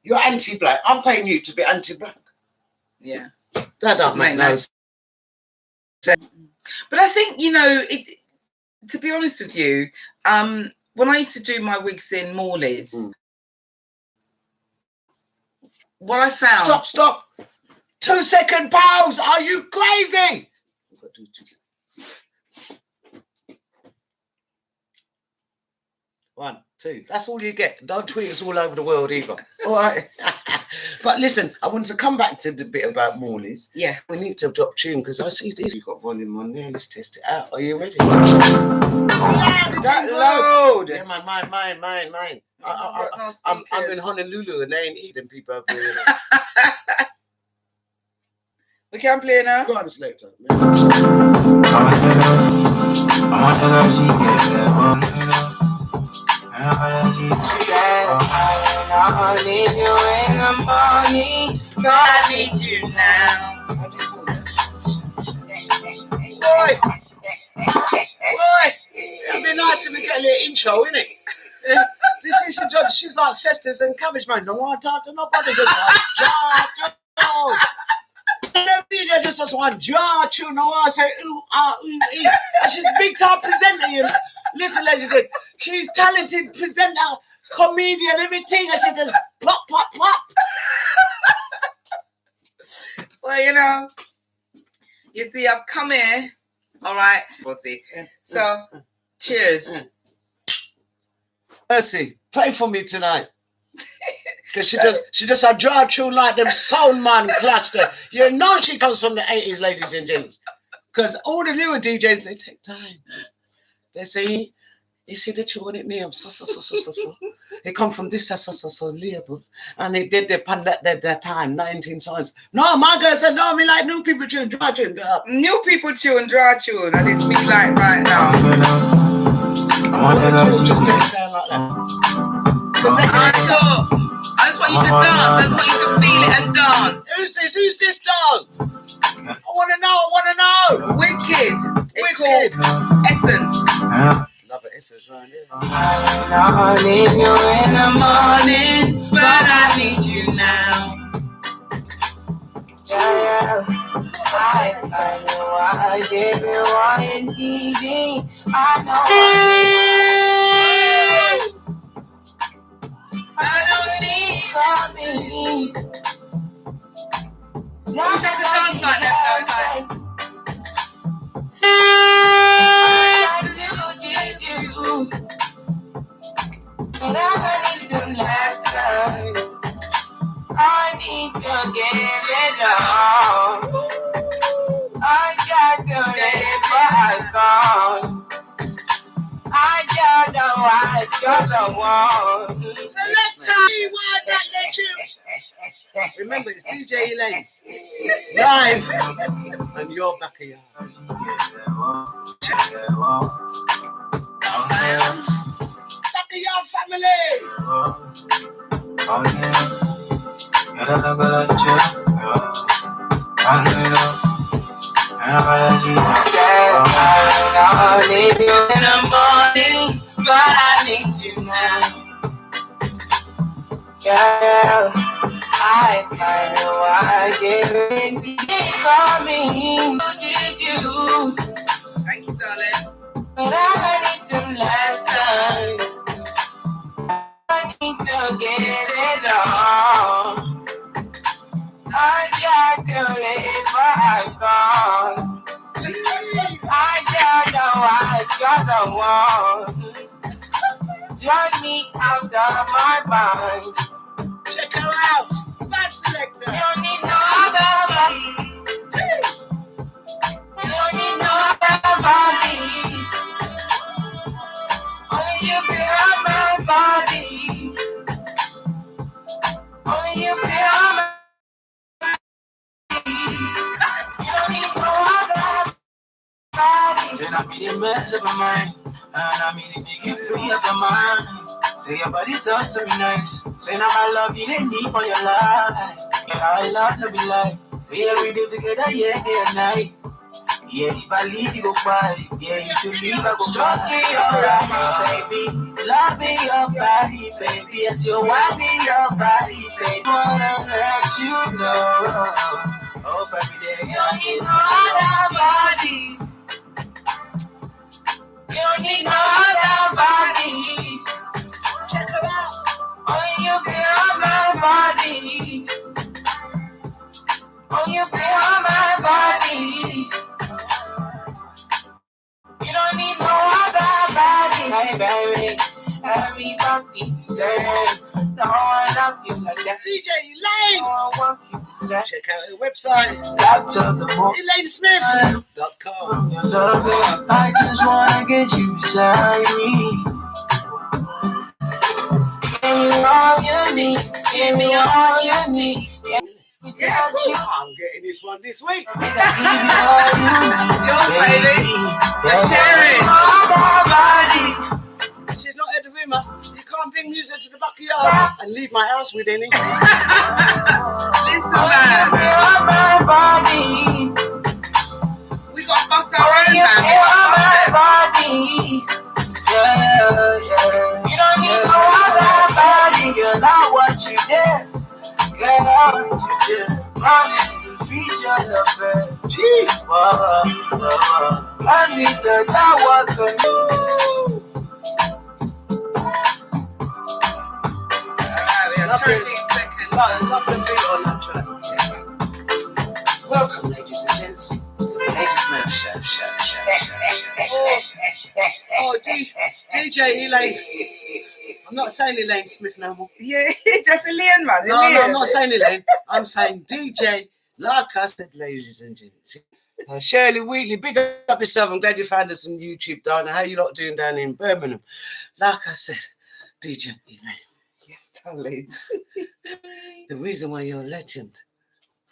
you're anti-black. I'm paying you to be anti-black. Yeah. That don't make no sense. But I think, you know, to be honest with you, when I used to do my wigs in Morley's, what I found... Stop. 2 second pause. Are you crazy? 1, 2. That's all you get. Don't tweet us all over the world either. All right. But listen, I want to come back to the bit about Morley's. Yeah. We need to drop tune because I see this. You've got volume on there. Let's test it out. Are you ready? That loud. Yeah, mine. I'm in Honolulu and they ain't eating people up here. We can't play now. Go on, selector. I need you in the morning, but I need you now. Boy, it'd be nice if we get a little intro, innit? This is your job. She's like Festus and Cabbage Man. Don't want to talk to nobody. Just like, I just want jar tune. No one say ooh, ee. And she's big time presenter. You know? Listen, ladies, she's talented presenter, comedian, everything. And she just pop. Well, you know, you see, I've come here. All right, so cheers. Mercy, pray for me tonight. Because she just a draw tune like them sound man cluster. You know she comes from the 80s, ladies and gents. Because all the newer DJs, they take time. They say, you see the tune it name, so. They come from this so label. And they did that time, 19 songs. No, my girl said, no, me like new people tune, draw tune. New people tune, draw tune. And it's me like right now. Just take it down like that. I just want you to dance. I just want you to feel it and dance. Who's this dog? I want to know. WizKid. It's called Essence. Love it, Essence right here. I need you in the morning, but I need you now. Yeah. I give you all you need. I know I don't need me. I wish I could dance like that though. And I need some lessons. I need to give it all. I got to live my song. I don't know why you're the one. So let's tell you why that let you. Remember, it's DJ Elayne live and you're Backayard. Backayard family. I need you in the morning, but I need you now. Yeah, I know I gave it for me. Who did you? Thank you, darling. But I need some lessons. I need to get it on. I got to live my cause. I don't know why you're the one. Drive me out of my mind. Check her out. Bad selector. You don't need no other body. You don't need no other body. Only you can have my body. Then I mean, it mess up my mind. And I mean, it make you free up your mind. Say your body talk to me nice. Say now I love you, they need for your life. Yeah, I love to be like. Say every day together, yeah, day and night. Yeah, if I leave, you go by. Yeah, if you leave, I go by. Me alright, baby. Love me your body, baby. It's your wife in your body, baby. Wanna let you know. Oh, baby, there you don't need no other body. You don't need no other body. Check her out. Only you feel my body. Only you feel my body. You don't need no other body. Hey, baby. Everybody says no one else you like that. DJ Elayne. No one wants you to say. Check out her website. Doctor the more. ElayneSmith.com. Your love, I just wanna get you beside me. Give me all you need. Give me all you need. Yeah, I'm getting this one this week. Give me all you need. Yours, baby. So share it. She's not at the rimmer. You can't bring music to the backyard and leave my house with any. Listen, man. We got to bust our own, man. You don't need no other body, girl. I want you there. Girl, I want you there. Promise to treat your love. Jeez. I need to that was for you. We have 13 seconds. Welcome, ladies and gents, to the Lady Smurf Show. Oh, DJ Elayne. I'm not saying Elayne Smith no more. Yeah, just Elayne, man. No, I'm not saying Elayne. I'm saying DJ, like I said, ladies and gents. Shirley Wheatley, big up yourself. I'm glad you found us on YouTube, darling. How you lot doing down in Birmingham? Like I said, DJ Elayne. Yes, darling. The reason why you're a legend.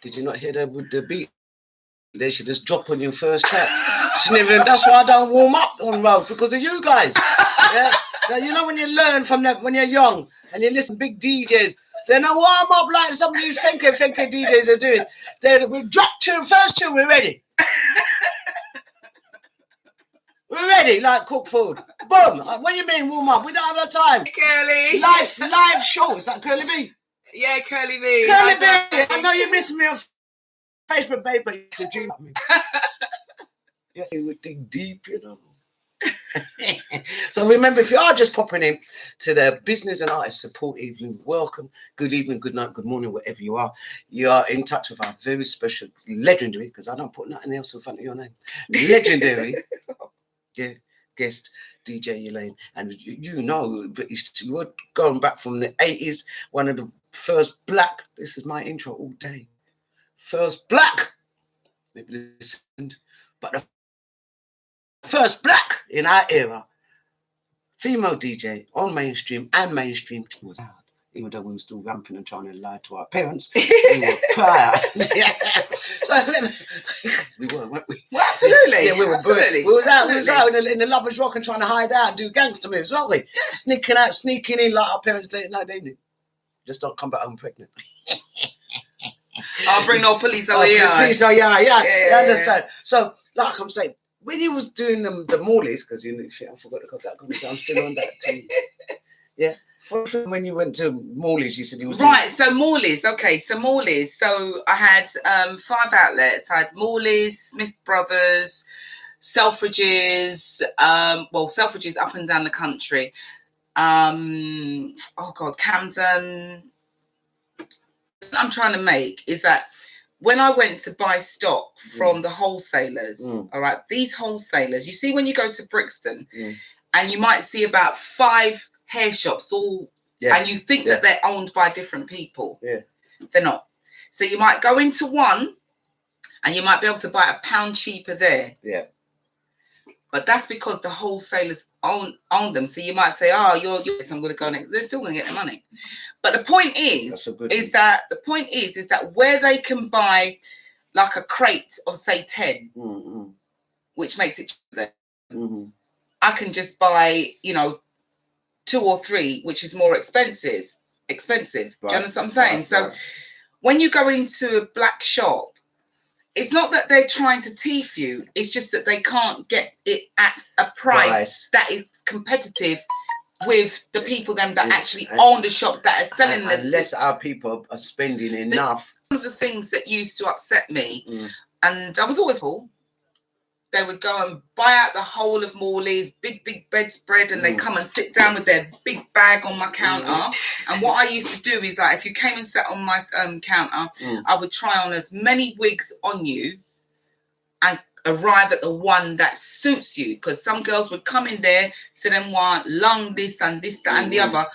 Did you not hear that with the beat? They should just drop on your first track. That's why I don't warm up on road, because of you guys. Yeah? Now, you know when you learn from that when you're young and you listen to big DJs, then I warm up like some of these finker DJs are doing. Then we drop first two, we're ready. We're ready, like cook food. Boom. What do you mean warm up? We don't have no time. Curly. Live show. Is that Curly B? Yeah, Curly B. Curly B. I know you're missing me on Facebook, babe, but you can dream of me. Yeah, you would dig deep, you know. So remember, if you are just popping in to the Business and Artist Support Evening, welcome, good evening, good night, good morning, wherever you are in touch with our very special, legendary, because I don't put nothing else in front of your name, legendary guest, DJ Elayne. And you know, but you're going back from the 80s, one of the first black, this is my intro all day, first black, maybe listened, but the first black in our era, female DJ on mainstream and mainstream. Even though we were still ramping and trying to lie to our parents, we were proud. Yeah. So we were, weren't we? Well, absolutely. Yeah, we were. Absolutely. We was out in the Lovers Rock and trying to hide out, do gangster moves, weren't we? Sneaking in like our parents didn't know they knew. Just don't come back home pregnant. I'll bring no police over here. Police, yeah. You understand? So, like I'm saying, when he was doing the Morleys, because you know, shit, I forgot to cut that. I'm still on that team. Yeah. When you went to Morley's, you said you was right. So Morley's, okay. So Morley's. So I had 5 outlets. I had Morley's, Smith Brothers, Selfridges. Selfridges up and down the country. Camden. I'm trying to make is that when I went to buy stock from the wholesalers, all right, these wholesalers, you see when you go to Brixton, and you might see about 5 hair shops and you think that they're owned by different people. Yeah. They're not. So you might go into one and you might be able to buy £1 cheaper there. Yeah. But that's because the wholesalers own them. So you might say, oh, you're I'm going to go next. They're still going to get the money. But the point is that where they can buy like a crate of say 10, which makes it cheaper, I can just buy, you know, 2 or 3, which is more expensive. Do you understand what I'm saying? So when you go into a black shop, it's not that they're trying to thief you. It's just that they can't get it at a price that is competitive with the people that actually own the shop that are selling them. Unless our people are spending enough. One of the things that used to upset me, and I was always cool, they would go and buy out the whole of Morley's big bedspread, and they come and sit down with their big bag on my counter. And what I used to do is, like, if you came and sat on my counter, I would try on as many wigs on you and arrive at the one that suits you. Because some girls would come in there, say them want long this and this, that, and the other.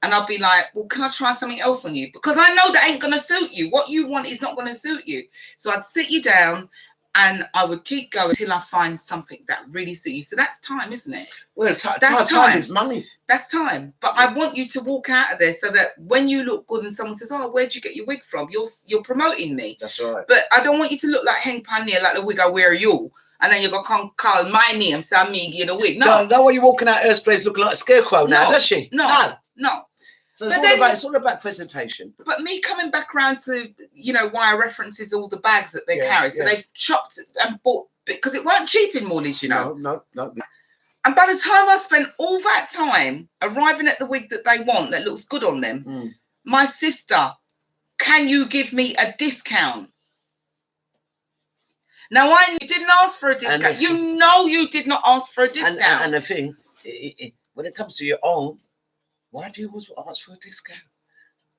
And I'll be like, well, can I try something else on you? Because I know that ain't going to suit you. What you want is not going to suit you. So I'd sit you down, and I would keep going until I find something that really suits you. So that's time, isn't it? Well, time is money. That's time. But I want you to walk out of there so that when you look good and someone says, oh, where'd you get your wig from? You're promoting me. That's right. But I don't want you to look like Heng Panier, like the wig I wear you. And then you're going to come call my name, so I'm me in a wig. No. No, when you're walking out Earth's place looking like a scarecrow now, does she? No. So it's all about presentation. But me coming back around to, you know, why I references all the bags that they carried. So they've chopped and bought, because it weren't cheap in Morley's, you know. No. And by the time I spent all that time arriving at the wig that they want, that looks good on them, my sister, can you give me a discount? Now, you didn't ask for a discount. You know you did not ask for a discount. And the thing, when it comes to your own, why do you always ask for a discount?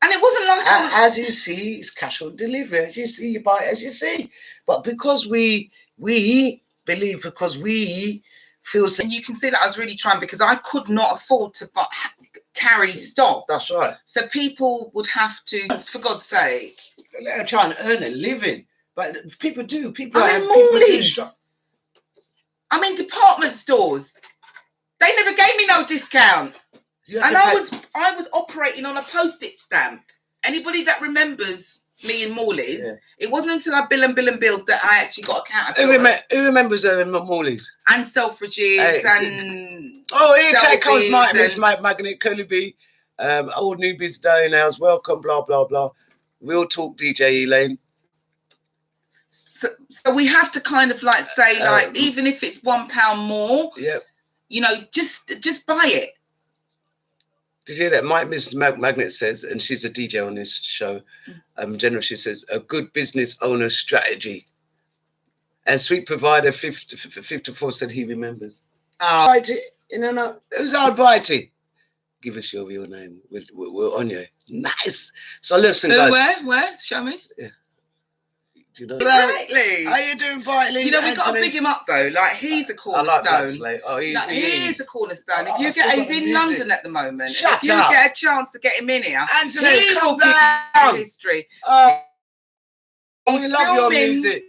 And it wasn't like as you see, it's cash on delivery. As you see, you buy it as you see. But because we believe, because we feel, and you can see that I was really trying, because I could not afford to carry stock. That's right. So people would have to, for God's sake, they're trying to earn a living. But people do. I'm in department stores. They never gave me no discount. And I was operating on a postage stamp. Anybody that remembers me in Morley's, it wasn't until I bill and build that I actually got a count. Who remembers her in Morley's? And Selfridges and here comes Miss Magnet, Curly B, old newbies day now's welcome, blah blah blah. Real talk, DJ Elayne. So we have to kind of like say, like, even if it's £1 more, you know, just buy it. Did you hear that? Miss Magnet says, and she's a DJ on this show, generally she says, a good business owner strategy. And Sweet Provider 54 said he remembers. Who's our Bitey? Give us your real name. We're on you. Nice. So listen, guys. Where? Show me. Yeah. Do you know exactly. How you doing, Bitey? You know, we've got to big him up though. Like, he's a cornerstone. I like he is a cornerstone. If you he's in London at the moment. Shut if you up. Get a chance to get him in here, Anthony, he will give you history. We love your music.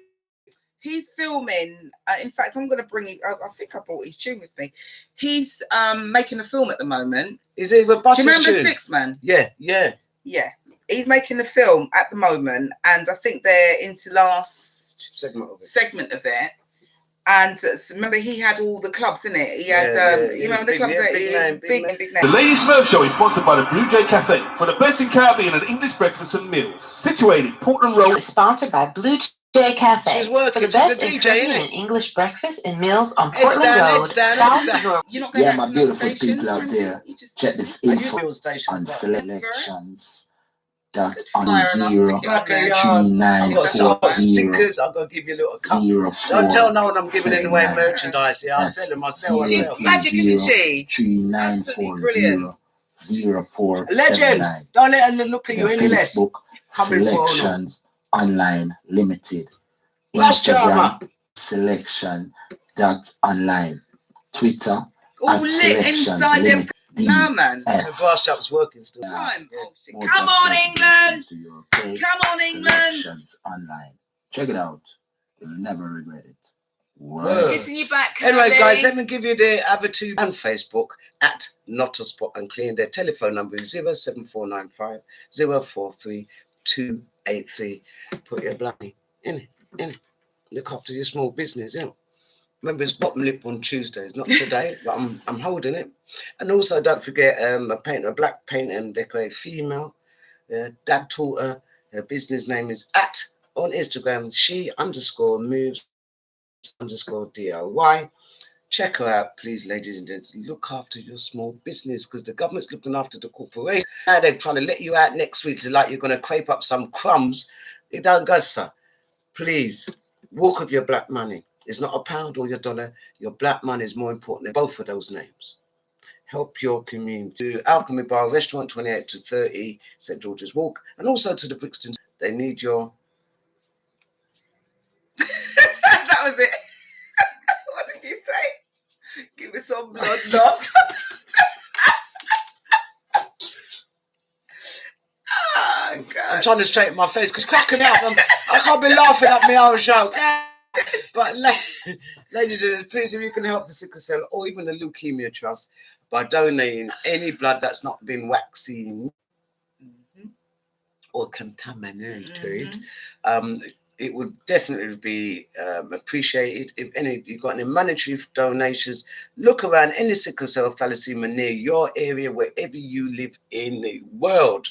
He's filming. In fact, I'm going to bring it. I think I brought his tune with me. He's making a film at the moment. Is it with Buster's? Do you remember tune? Six Man? Yeah. He's making a film at the moment, and I think they're into last segment of it. And remember, he had all the clubs, didn't it? He had, you remember the clubs that big name. The Lady Smurf Show is sponsored by the Blue Jay Cafe for the best in Caribbean and English breakfast and meals. Situated Portland Road. Sponsored by Blue Jay Cafe. She's working. For the best She's a DJ, in Caribbean and English breakfast and meals on Portland Road. You're not going my beautiful people out there. Check this info on selections. On 0 stickers. I'm gonna give you a little cup. Don't tell no one I'm giving away merchandise here. I'll sell them myself. She's magic, isn't she? 3940 Legend. Don't let her look at you any less. Selections Online Limited. Instagram Selection.online. Twitter. All lit inside them. No, man. The bar shop's working still. Come on, England! Come on, England! Online. Check it out. You'll never regret it. Kissing you back, anyway, guys, let me give you the other two on Facebook at Not a Spot Unclean. Their telephone number is 07495 043 283. Put your bloody in it. Look after your small business, Remember, it's bottom lip on Tuesdays, not today, but I'm holding it. And also, don't forget, I paint a black paint and decorate female. Dad taught her. Her business name is on Instagram, she_moves_DIY. Check her out, please, ladies and gents. Look after your small business because the government's looking after the corporation. Now they're trying to let you out next week to like you're going to scrape up some crumbs. It don't go, sir. Please, walk with your black money. It's not a pound or your dollar. Your black money is more important than both of those names. Help your community. To Alchemy Bar Restaurant, 28 to 30 St. George's Walk, and also to the Brixton. They need your... That was it. What did you say? Give me some blood, love. Oh, God. I'm trying to straighten my face because cracking up. I can't be laughing at my own joke. But ladies and gentlemen, please, if you can help the Sickle Cell or even the Leukemia Trust by donating any blood that's not been vaccinated or contaminated, it would definitely be appreciated. If you've got any monetary donations, look around any sickle cell thalassemia near your area, wherever you live in the world,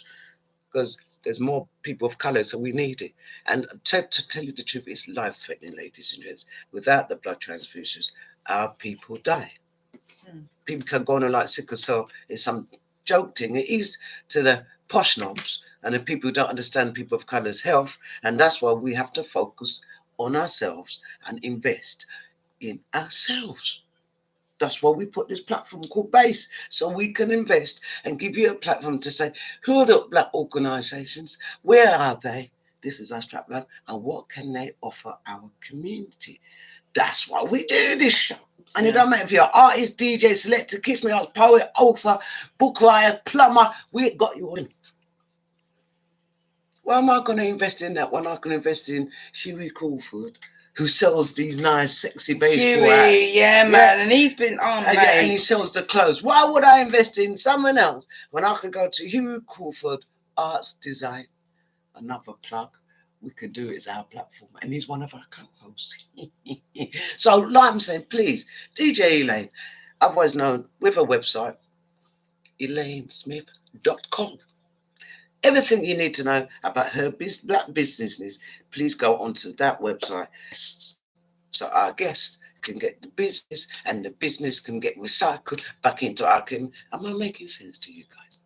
because there's more people of colour, so we need it. And to tell you the truth, it's life-threatening, ladies and gents. Without the blood transfusions, our people die. People can go on like sickle cell. It's some joke thing. It is to the posh knobs and the people who don't understand people of colour's health. And that's why we have to focus on ourselves and invest in ourselves. That's why we put this platform called Base, so we can invest and give you a platform to say, who are the black organisations? Where are they? This is our strapline. And what can they offer our community? That's why we do this show. And it don't matter if you're an artist, DJ, selector, kiss me out, poet, author, book writer, plumber, we got you in. Why am I going to invest in that when I can invest in Huey Crawford, who sells these nice, sexy baseball hats? Yeah, man. And he's been on, mate. And he sells the clothes. Why would I invest in someone else when I can go to Huey Crawford Arts Design? Another plug. We can do it as our platform. And he's one of our co-hosts. So, like I'm saying, please, DJ Elayne, otherwise known with a website, ElayneSmith.com. Everything you need to know about her black businesses, please go onto that website. So our guests can get the business and the business can get recycled back into our community. Am I making sense to you guys?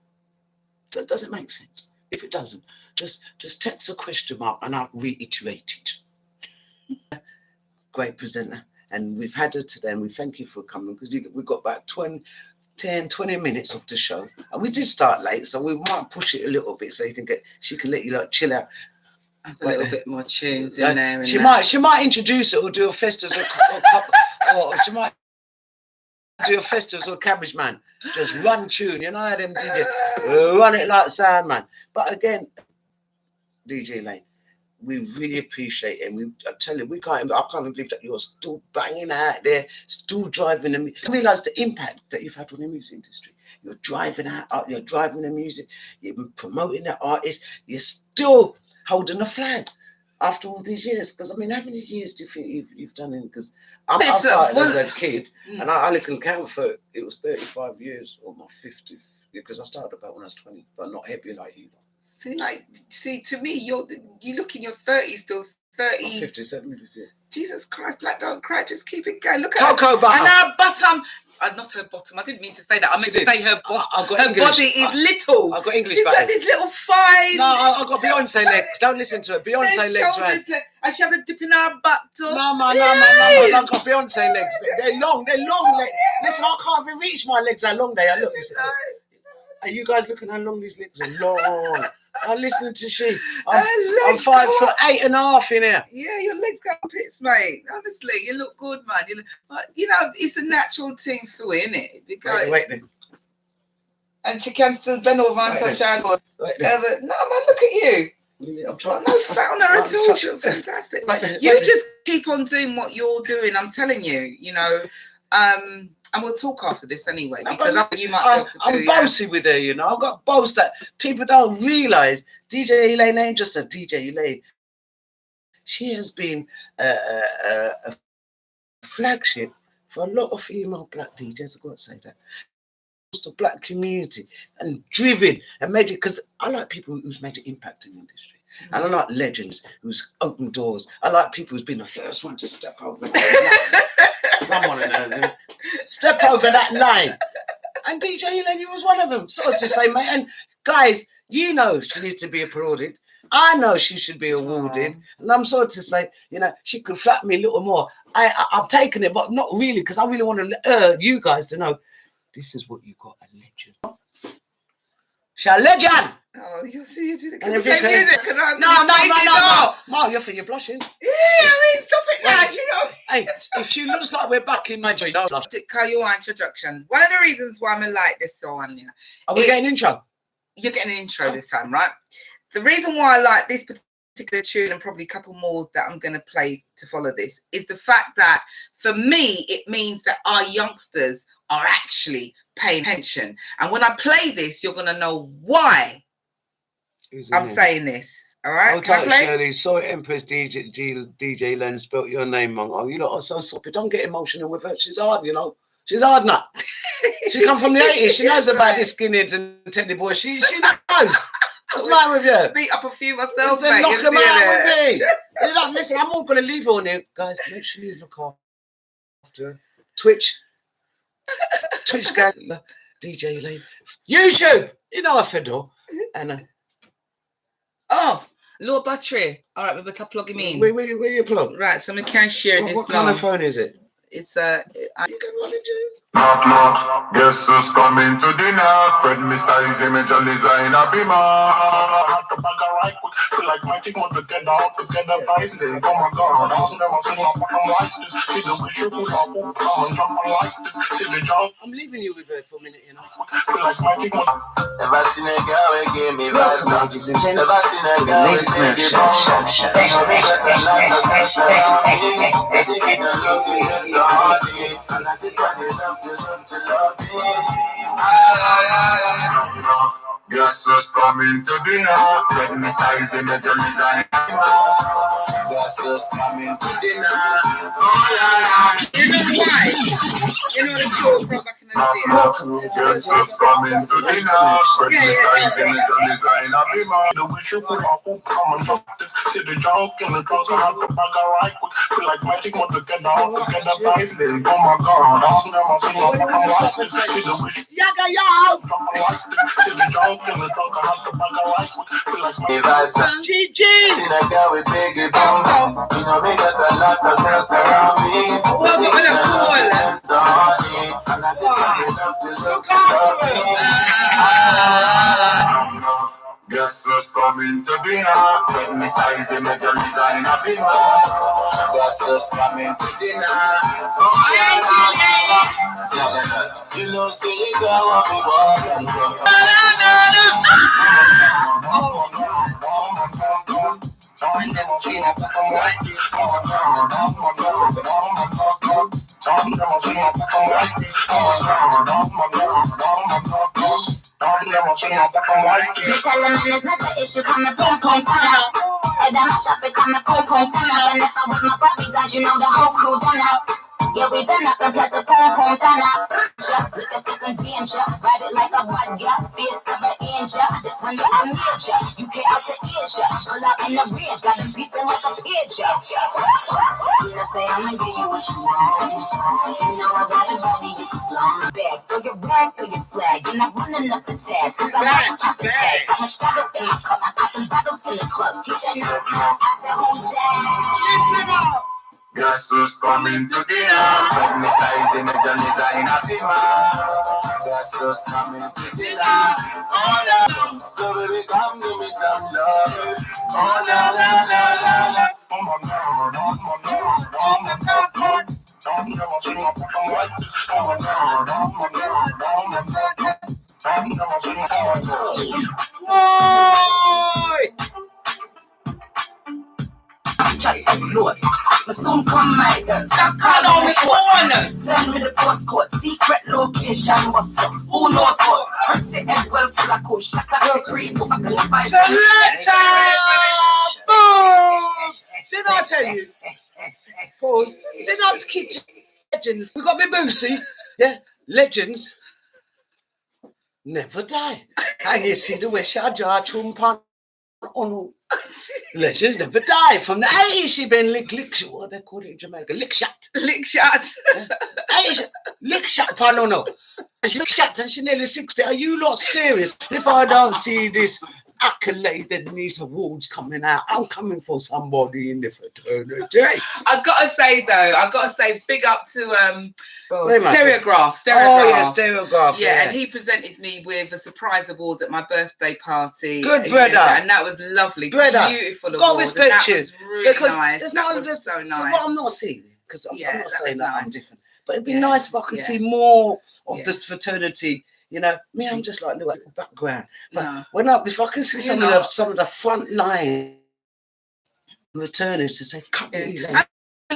Does it make sense? If it doesn't, just text a question mark and I'll reiterate it. Great presenter. And we've had her today and we thank you for coming because we've got about 20 minutes of the show. And we did start late, so we might push it a little bit so she can let you like chill out. A little bit more tunes in there. She might introduce it or do a Festus or she might do a Festus or Cabbage Man. Just run tune, you know how them DJ run it like sound, man. But again, DJ Elayne, we really appreciate it. And I tell you, I can't believe that you're still banging out there, still driving them. I realize the impact that you've had on the music industry. You're driving out, you're driving the music, you're promoting the artists, you're still holding the flag after all these years. Because I mean, how many years do you think you've done it? Because I started as a kid, and I only can count for it was 35 years or my 50th, because I started about when I was 20, but not heavy like you. See, to me, you look in your 30s still, 30. 57. Yeah. Jesus Christ, black don't cry, just keep it going. Look at Cocoa butter. And her bottom, not her bottom, I didn't mean to say that. I meant to say her bottom. Her body is little. I've got English She's butter. got this little fine. No, I've got Beyonce legs. Don't listen to her. Beyonce legs, right? And she had a dip in her butt. No, man. I've got Beyonce legs. They're long legs. Listen, I can't even reach my legs how long they are. Look, listen. Are you guys looking how long these legs are? Long. I'm listening to she. I'm 5'8.5" in here. Yeah, your legs got pits, mate. Honestly, you look good, man. You know, it's a natural thing for you, isn't it? Because wait then. And she can still bend over and touch her goes. No, man, look at you. I'm trying. No fat on her at all. She was fantastic. You just keep on doing what you're doing. I'm telling you, you know. And we'll talk after this anyway, because you might be able to do. I'm bossy with her, you know. I've got boss that people don't realise. DJ Elayne ain't just a DJ Elayne. She has been a flagship for a lot of female black DJs. I've got to say that. The black community and driven and made it, because I like people who's made an impact in the industry. And I like legends who's opened doors. I like people who's been the first one to step over that line. Someone knows him. Step over that line. And DJ Elayne, you was one of them. Sort of to say, mate. And guys, you know she needs to be applauded. I know she should be awarded. And I'm sort of to say, you know, she could flatter me a little more. I'm taking it, but not really, because I really want to you guys to know this is what you got, a legend. She's a legend! Oh, you see, you did. And Can if we you play can- music? Can I- No. Mark, you're blushing. Yeah, I mean, stop it now, you know. Hey, if she looks like we're back in Nigeria, don't blush. Call your introduction. One of the reasons why I like this song, yeah. Are we getting an intro? You're getting an intro this time, right? The reason why I like this particular tune, and probably a couple more that I'm going to play to follow this, is the fact that for me, it means that our youngsters are actually paying attention. And when I play this, you're going to know why I'm saying this. All right? Hold Can I tight, play? Shirley. Sorry, Empress DJ Elayne spelt your name wrong. Oh, you lot are so soppy. Don't get emotional with her. She's hard, you know. She's hard nut. She come from the 80s. She knows about this skinheads and teddy boys. She knows. What's wrong with you? Beat up a few myself, Listen, mate. knock You them see out that? with me. You know, listen, I'm not going to leave you on here. Guys, make sure you look after her. Twitch gang, DJ Elayne. YouTube, you know I fiddle. And oh, low battery. All right, we better plug him in. where you plug? Right, so we can share this What now. kind of phone is it? It's You can run it, Jim. Knock, guess who's coming to dinner? Fred, Mr. His image and designer, be man. The bag of right quick, feel like magic, want to get down, together nicely. Oh my God, I've never seen my bottom like this. See the wish you could have full come and jump like this. See the jump. I'm leaving you with her for a minute, you know. Feel like magic, Never seen a girl who gave me vibes. Ladies and gents, Never seen a girl who Ladies gave and me gents, vibes. You know me got the light of the surrounding. I think it don't look good, the hearty. And I just want you love me. guess who's coming to dinner? Fred, Mr. His image and designer. Guess who's coming to dinner? You know why? You know the tune from back in the day. Guess who's coming to dinner? Fred, Mr. His image and designer. Be man. The wish you could have full come and jump this. See the junk in the trunk, I have the bag of right quick. Feel like magic, want to get down, together nicely. Oh my God, I've never seen my bottom like this. See the wish. Yaga yo! Like this. See the junk in the trunk, I have the bag of right quick. Feel like Me vibes. GG! Seen a girl with biggie bum. You know me got a lot of girls around me. What about the pool? And I just want you love me. guess who's coming to dinner? Fred, Mr. His image and designer. Be man. Guess who's coming to dinner? You know, so you got what we want. Me tell them it's not the issue, come the boom boom turn out. And then I shop it, come the boom boom turn out. And if I with my Barbie guys, you know the whole crew done out. Yeah, we done up and plus the boom boom turn out. Looking for some danger, ride it like a bad girl, fierce of an angel. This one yeah, I made ya, you get out the Asia. Pull out in the range, got them people like a pigeon. You know, say I'ma give you what you want. You know I got a body, you can fly on the back. Throw your rag, throw your flag, and I'm running up the tab. Cause I like to chop the tag. I'm a stab up in my cup, I got them bottles in the club. He said no, I said who's that? Listen up! Guess who's coming to dinner? Fred, Mr. His image and designer. Be man. Guess who's coming to dinner? Oh no! So baby, come give me some love. Oh no, no, no, no, no. Oh my God, oh my God, oh my God. I've never seen my bottom like this. Oh my God, oh my God, oh my God. I've never seen my bottom. Lord, but soon come my girl. Stop calling on me corner. Send me the postcode, secret location. What's up? Who knows what? Mercy and well full of kush. That's a creep. Selector! Boom! Did I tell you? Pause. Did I keep legends. We got me Boosie. Yeah, legends never die. And you see the way she jar chumpan on legends never die. From the 80s, she been lick, what they call it in Jamaica, lick shot. Lick shot. Lick shot, no. She lick shot and she nearly 60. Are you not serious? If I don't see this accolade and these awards coming out, I'm coming for somebody in the fraternity. I've got to say, big up to Stereograph. Oh yeah, Stereograph. Yeah, and he presented me with a surprise award at my birthday party. Good brother, and that was lovely. Brother, Beautiful award. God respect you. Was really because nice. There's that no, was so nice. So what I'm not seeing, because I'm not saying that I'm different, but it'd be nice if I could see more of the fraternity. You know, me, I'm just like a little background. But if I can see some of the front line returnees to say, come Elayne.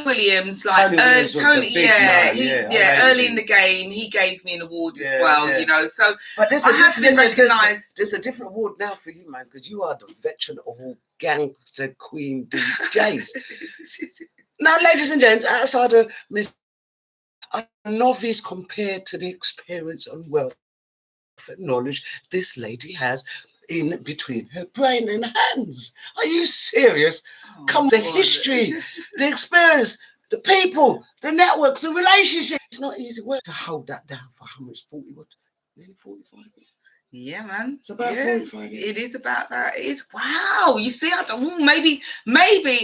Williams, like Tony, early in the game, he gave me an award as well. You know, so but there's a different award now for you, man, because you are the veteran of all gangster queen DJs. Now, ladies and gents, outside of Miss, a novice compared to the experience and wealth and knowledge this lady has in between her brain and hands. Are you serious? The history, the experience, the people, the networks, the relationships. It's not easy work to hold that down for how much? 45 years? Yeah, man. It's about 45 years. It is about that. It is. Wow. You see, I don't, maybe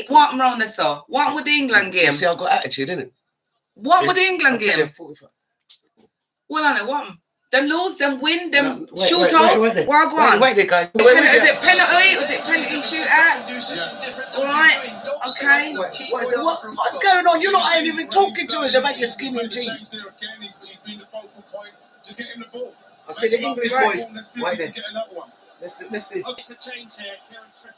what I'm wrong this off. What would England give? See, I've got attitude, innit? What would England give? 45. Well, I know what. Them lose, them win, them shoot out. Wait, guys. Is it penalty? Was it penalty shootout? All right. Okay. What's going on? You're not even talking to us about your skinny team. I see the English boys. Wait there. Let's see.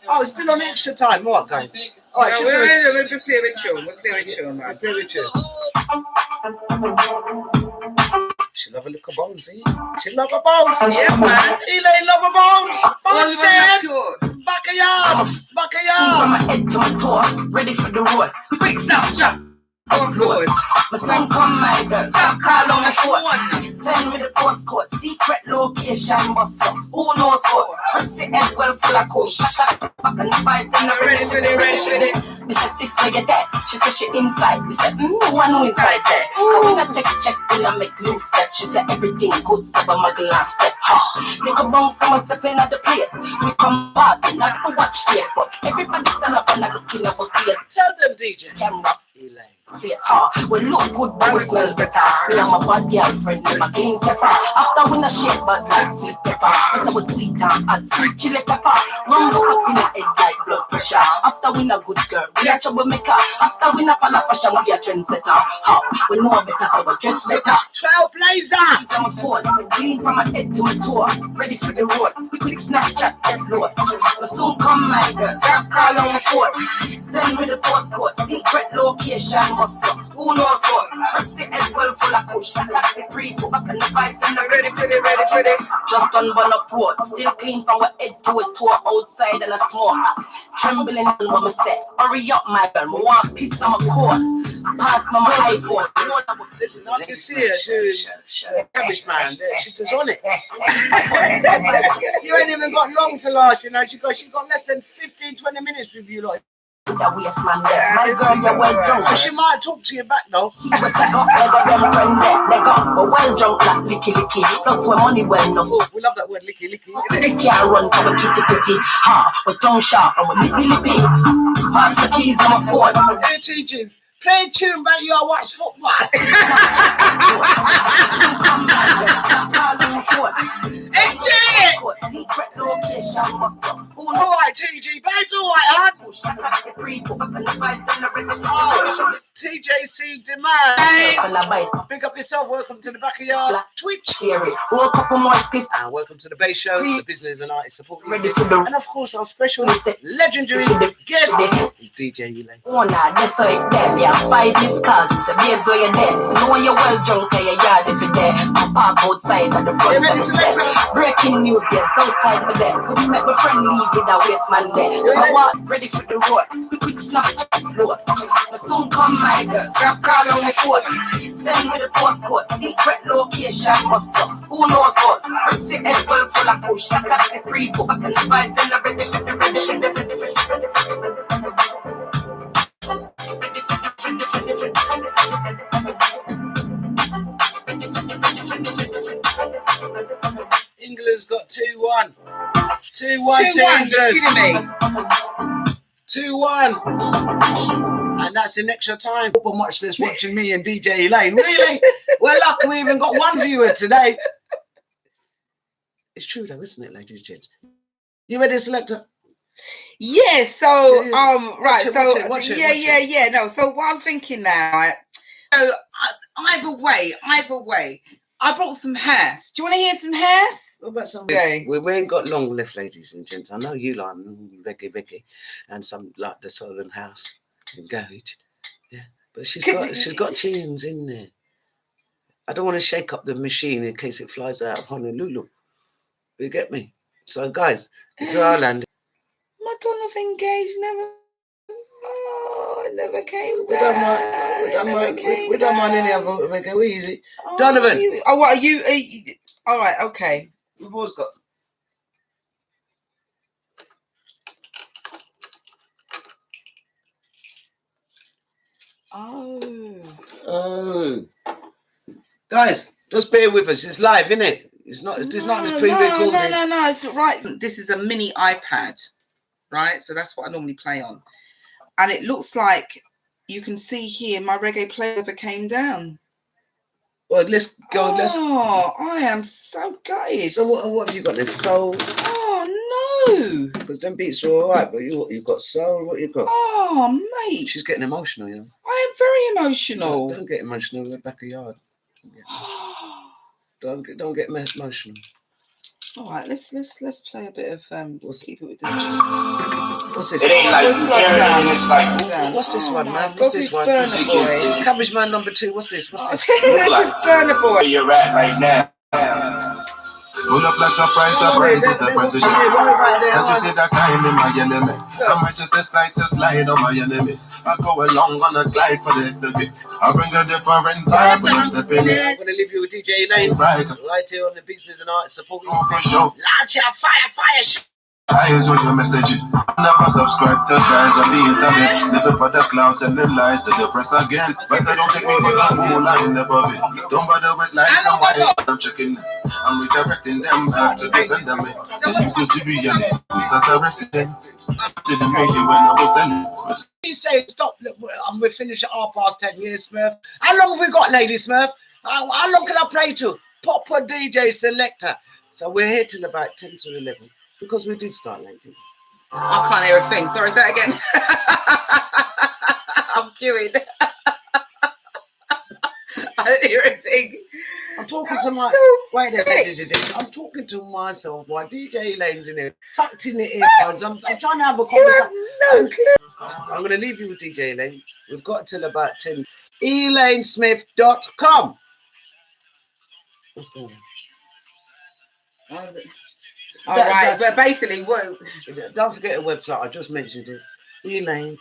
Oh, it's still on extra time. What, guys? All right, we'll play with tune, man. She love a little bones, eh? She love a bones. Yeah, man. Elayne love a bones. Bones there. Backayard. From my head to my toe, ready for the road. Quick Snapchat. Oh, Lord. My son come, my girl. Stop call on my phone. Send me the postcode. Secret location, boss. Who knows what? Let's see head well full of coke. Shut up. And the vibes and the ready for it. Mr. Sis, where you there? She said she inside. We said, no one who inside there. Come in and take a check, then I make new step. She said everything good, so I'm a glass step. Little bounce, someone stepping at the place. We come back, not to watch this, but everybody stand up and I'm looking at what this. Tell them, DJ. Camera. Yes, well, look good, but we smell better. Me and my bad girlfriend, my clean pepper. After we not shake, but like sweet pepper. I say we sweet and hot, sweet chili pepper. Rumble up in the head like blood pressure. After we not good girl, we are troublemaker. After we not pala fashion, we are trendsetter. We know better, so we just better. Trailblazer! I'm a phone, clean from my head to my toe. Ready for the road, we quick Snapchat, get load. But soon come my girl, stop call on my phone. Send me the postcode, secret location. Who knows what? Let's see as well full of push. Taxi pre go up and the vibes and ready for it. Just on one up road, still clean from our head to a toe outside and a smoke. Trembling on what me say. Hurry up, my girl. Me want piece on my cord. Pass my iPhone. Listen, I can see her doing cabbage man. She was on it. You ain't even got long to last, you know. She got less than 15-20 minutes with you, like. That waste man there. My girls are well drunk. She might talk to you back though. But they got them friend there. They got but well drunk like licky. Plus when money well enough. Oh, we love that word licky. They can't run for a kitty. We're tongue sharp and we're lippy. Pass the keys on my phone. Hey TG, play a tune about you watch football. Alright, TG, babe's alright, huh? TJC Demand. Big up yourself. Welcome to the Backayard Twitch. And welcome to the Bay Show, the business and artist support. And of course, our special legendary guest is DJ Elayne. Oh, nah, that's how it there. We have 5 missed calls. It's a base where you're there. Know you're well drunk and you're yard if you're there. I park outside at the front of the set. Breaking news, yes, outside me there. Couldn't make my friend leave with that waste man there. So what? Ready for the road. We quick snap load. But soon come my girl. Stop calling along the fort. Send me the postcode, secret location, what's up? Who knows us? Ritzy head well full of push, a taxi pre-book, back in the vibes, then the England's got 2-1. 2-1 to 2-1, England. you're kidding me. 2-1. And that's in extra time. Football much less watching me and DJ Elayne. Really? We're lucky we even got one viewer today. It's true though, isn't it, ladies and gents? You ready, Selector? Yeah, so right, watch it. yeah. No, so what I'm thinking now, right? So either way, I brought some hairs. Do you want to hear some hairs? What about some? Okay. We ain't got long left, ladies and gents. I know you like Vicky, and some like the Southern House engaged. Yeah, but she's got tunes in there. I don't want to shake up the machine in case it flies out of Honolulu. You get me? So guys, if you're Ireland, Madonna engaged never came we don't mind any other. Make it easy. Donovan. What are you? All right, okay. We've always got. Oh. Guys, just bear with us. It's live, isn't it? It's not just pre-recorded. No. Right. This is a mini iPad, right? So that's what I normally play on. And it looks like you can see here my reggae player never came down. Well, let's go. Oh, I am so gutted. So what have you got? There's soul. Oh no! Because them beats are all right, but you've got soul. What you got? Oh mate, she's getting emotional. You know. I am very emotional. Don't get emotional. We're Backayard. Don't get emotional. All right, let's play a bit of let's keep it with the. What's this? It ain't like what's this one, man? What's this one? Burner Boy. Cabbage Man number 2. What's this? This is Burner Boy. Where you're at right now. Pull up like surprise is the president. Can't you see that time in my enemy? I'm just decide to slide on my enemies. I go along on a glide for the bit. I bring a different vibe when I'm stepping in. I'm going to leave you with DJ Elayne. Right here on the Business and Art Support. For sure. Launch your fire. I use with your message. Never subscribe to guys on the internet. Listen for the clouds and the lies to the press again. But I don't take me for the whole line above it. Don't bother with lies and why I'm checking them. I'm redirecting them back to the sender me. You can see me and we start arresting them. Didn't make it when I was telling. You say stop. We're finished at 10:30 years, Smurf. How long have we got, Lady Smurf? How long can I play to? Proper DJ Selector. So we're here till about 10 to 11. Because we did start late, didn't we? I can't hear a thing. Sorry, say that again. I'm queuing. I don't hear a thing. I'm talking to my... Wait a minute. I'm talking to myself while DJ Elayne's in here. Sucked in the earphones. I'm trying to have a conversation. No clue. I'm going to leave you with DJ Elayne. We've got till about 10. ElayneSmith.com. What's going on? All right, but basically, what? Don't forget the website. I just mentioned it. Elayne.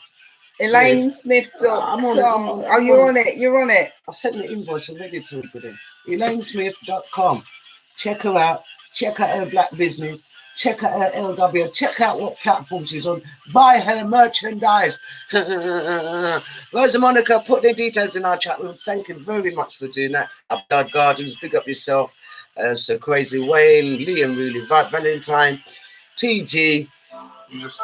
ElayneSmith.com. Oh, you're on it. You're on it. I've sent the invoice already to her. ElayneSmith.com. Check her out. Check out her black business. Check out her LW. Check out what platform she's on. Buy her merchandise. Rosa Monica, put the details in our chat. We thank you very much for doing that. Backayard Gardens, big up yourself. So Crazy Wayne, Liam Really, Valentine, TG. Because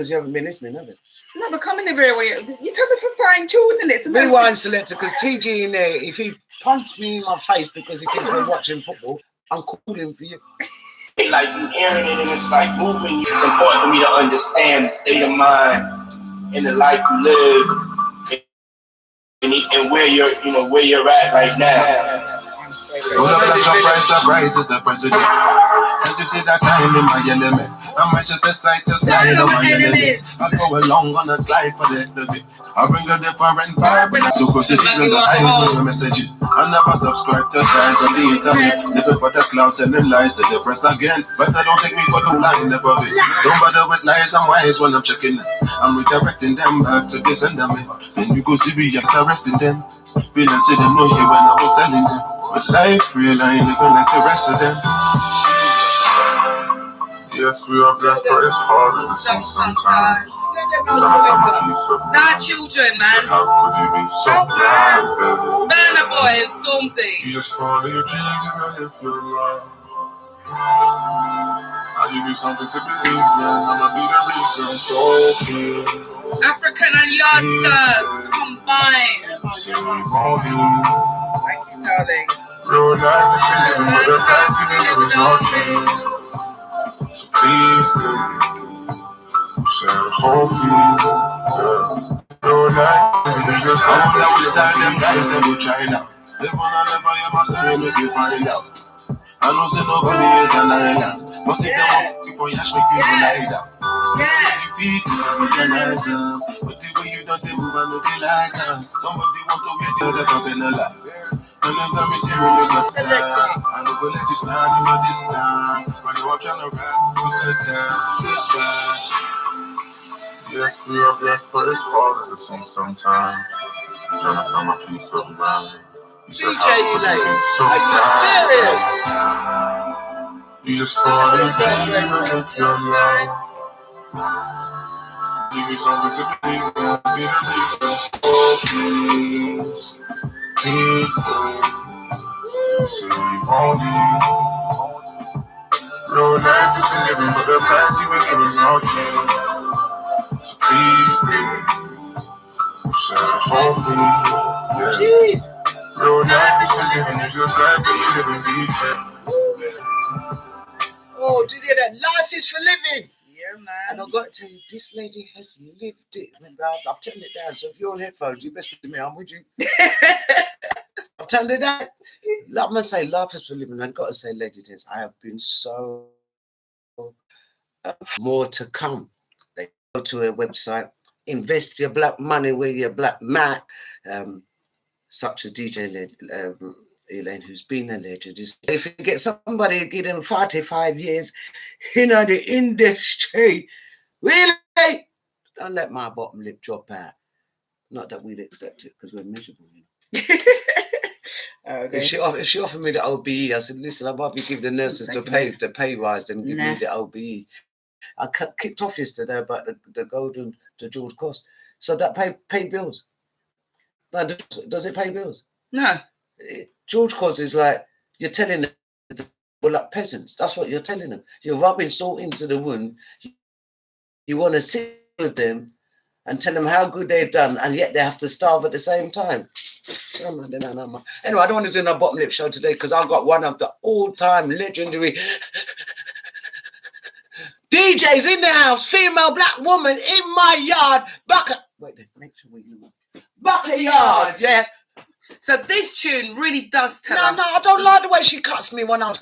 you haven't been listening, have you? No, but come in the real way. You tell me for fine tuning it. Rewind Selector, because TG in there, if he punts me in my face because he thinks we're watching football, I'm calling for you. Like you hearing it and it's like moving. It's important for me to understand the state of mind and the life you live. And where you're at right now. Pull up like surprise is the president. Can't you see that time in my element? I might just decide to side on my enemies. I go along on a glide for the end of it. I bring a different vibe. So go cities and the eyes on the message. I never subscribe to guys on the internet. Living for the clout and them lies to the press again. But I don't take me for the line above it. Don't bother with lies and wise when I'm checking them. I'm redirecting them back to this and them. Then you go see me arresting them. Feel and see them know you when I was telling them. But life real, I ain't living like the rest of them. Yes, we are blessed, but it's harder to see sometimes. Our children, man. How could you be so blind, baby? Burner Boy and Stormzy. You just follow your dreams and you live your life. I'll give you something to believe in. I'ma be the reason, so okay. African and Yardster combined. Thank you, darling. Real life is living, but the times you live is not change. So please stay. Share the whole feeling. Real life is just I wonder which style them guys they go try now. Live on and never you must try make you find out. I know say nobody is an island, but if they want people yash make you lie down. You feel it, you can rise up, but the way you don't move, I know they like that. Somebody want to wear the other cup in a lot. And then tell me see when you got time. I know go let you slide, you know this time. When you walk trying to rap, good time, goodbye. yes, we are blessed, but it's harder to see sometimes. Trying to find my peace of mind. DJ Elayne, are you serious? You just follow your dreams and live your life. Give me something to believe in. Be the reason, so please, please stay. Say you won't leave. Real life is living, but the plans you make is not change. So please stay. Share the whole thing. Jeez. Real life is living, it's just like when you live in DJ. Oh, did you hear that? Life is for living. Yeah, man. And I've got to tell you, this lady has lived it. I've turned it down, so if you're on headphones, you best be me, I'm with you. I've turned it down. Like I say, life is for living. I've got to say, Lady Dance, I have been so more to come. They go to a website, invest your black money where your black mat, such as DJ Elayne, who's been a legend. If you get somebody give them 45 years in the industry, really, don't let my bottom lip drop out. Not that we'd accept it because we're miserable. You know? If she offered me the OBE, I said, listen, I'd rather give the nurses the pay rise than give me the OBE. I kicked off yesterday about the George Cost. So that pay bills. No, does it pay bills? No. George Cost is like, you're telling them we're like peasants. That's what you're telling them. You're rubbing salt into the wound. You want to sit with them and tell them how good they've done, and yet they have to starve at the same time. Anyway, I don't want to do no bottom lip show today because I've got one of the all-time legendary DJs in the house, female black woman in my yard. Backayard, yeah. So this tune really does tell us. No, I don't like the way she cuts me when I'm.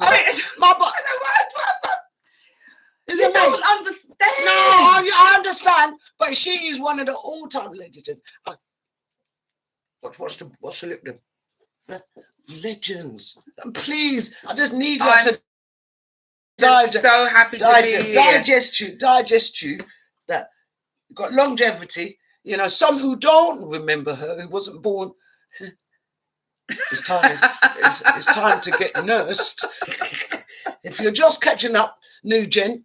You don't understand. No, I understand, but she is one of the all-time legends. What's the lip then? Legends. And please, I just need her to so happy to be here. Digest you that you've got longevity. You know, some who don't remember her, who wasn't born. It's time. it's time to get nursed. If you're just catching up, new gen,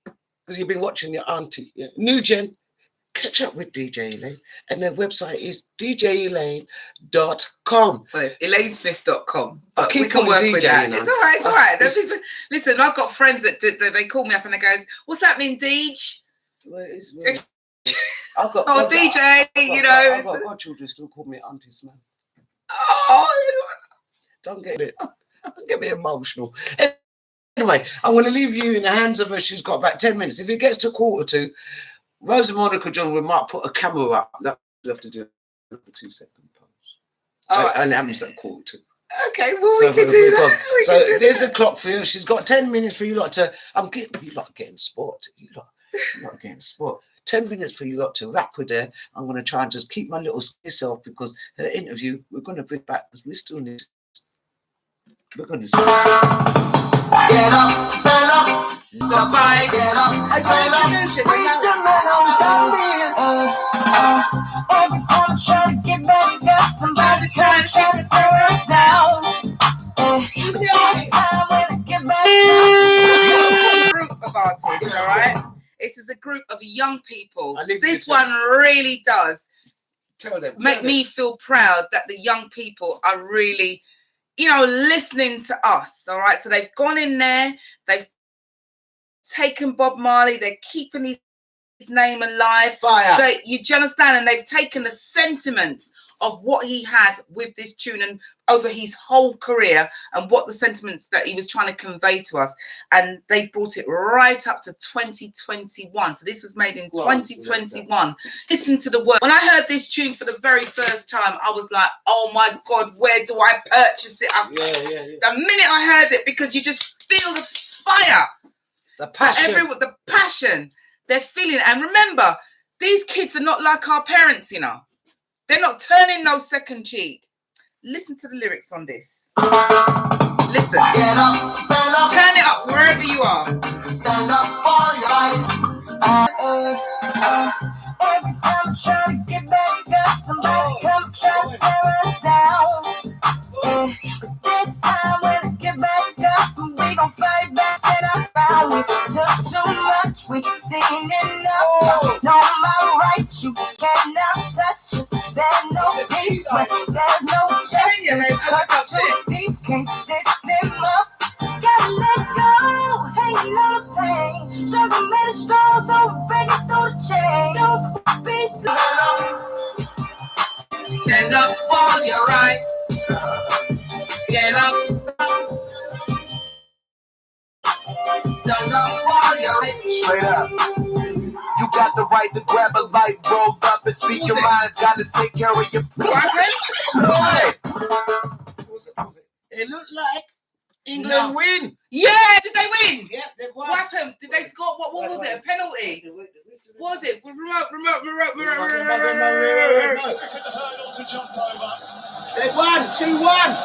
because you've been watching your auntie, new gen, catch up with DJ Elayne, and their website is djelayne.com. Well, it's ElayneSmith.com. I keep calling work DJ, with that. You know? It's all right. Listen, I've got friends that they call me up and they goes, "What's that mean, Deej?" I've got DJ. I've got godchildren still call me Auntie Smurf. Oh, don't get me emotional. Anyway, I'm going to leave you in the hands of her. She's got about 10 minutes. If it gets to 1:45, Rose and Monica John, we might put a camera up. That we have to do a 2-second pose. Oh, and it happens at 1:45. Okay, well, we can do that. So there's a clock for you. She's got 10 minutes for you lot to. You lot getting sport. You lot getting sport. 10 minutes for you lot to rap with her. I'm going to try and just keep my little self because her interview, we're going to bring back. We still need. We're going to. Get up, stand up, the fight, get up, stand up, reach your man on top every time I'm trying to get back up, somebody's trying to tear us down. This time when I get back up. Group of artists, all right? This is a group of young people. This one really does make me feel proud that the young people are really, you know, listening to us, all right? So they've gone in there, they've taken Bob Marley, they're keeping his name alive. Fire. You understand? And they've taken the sentiments of what he had with this tune and over his whole career and what the sentiments that he was trying to convey to us. And they've brought it right up to 2021. So this was made in 2021. Listen to the word. When I heard this tune for the very first time, I was like, oh my God, where do I purchase it? The minute I heard it, because you just feel the fire. The passion. So the passion. They're feeling it. And remember, these kids are not like our parents, you know. They're not turning no second cheek. Listen to the lyrics on this. Listen. Get up, stand up. Turn it up wherever you are. Stand up for your life. Every time I'm trying to get back up, somebody come try to tear us down. But this time when I get back up, we gon' fight back and around. We took too much, we seen enough. Know my rights, you cannot touch it. There's no peace when there's no justice. These can't stitch them up. Gotta let go, ain't no pain. Struggle made it strong, so break it through the chain. Don't be Stand up for your rights. Get up. Stand up for your rights. Straight up. You got the right to grab a light, roll up and speak your mind. Gotta take care of your. It looked like England win. Yeah, did they win? Yeah, they won. What happened? Did they score? What was it? A penalty? What was it? Remote. They won 2-1.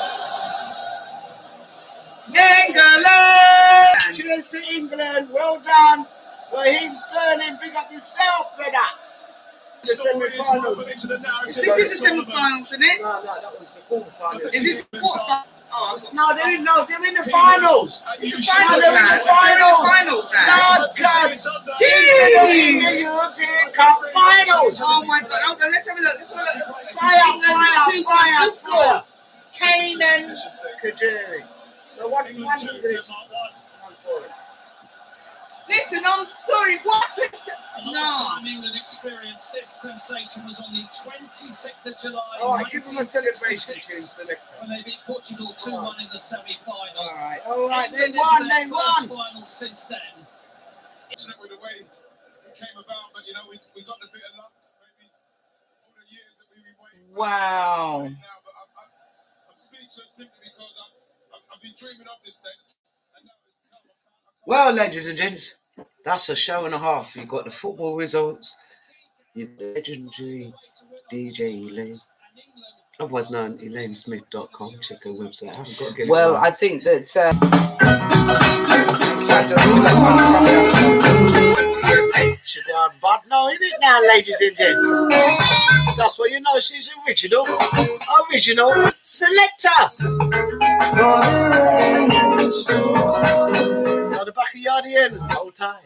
England! Cheers to England. Well done. Raheem Sterling, big up yourself, brother. The semi-finals. This is the semi-finals, isn't it? No, that was the quarter-finals. Is this the quarter-finals? No, they're in the finals. It's the finals now. No, God. Jeez. The European Cup finals. Oh my God. Hold on, let's have a look. Fire. Kane and Kajiri. So what do you want to do this? Listen, I'm sorry. What happened to... The last time England experienced this sensation was on the 26th of July. All right, give them a celebration tune, selector. When they beat Portugal 2-1 in the semi-final. All right, they won. won. Since then. With the way it came about, but you know, we got a bit of luck. Maybe all the years that we've been waiting. Wow. Now, but I'm speechless simply because I've been dreaming of this day. Well, ladies and gents, that's a show and a half. You've got the football results. You've got the legendary DJ Elayne, otherwise known ElayneSmith.com. Check her website. I haven't got to get Well, I think that... But no, isn't it now, ladies and gents? That's what you know. She's original selector. So the Backayardians, hold tight.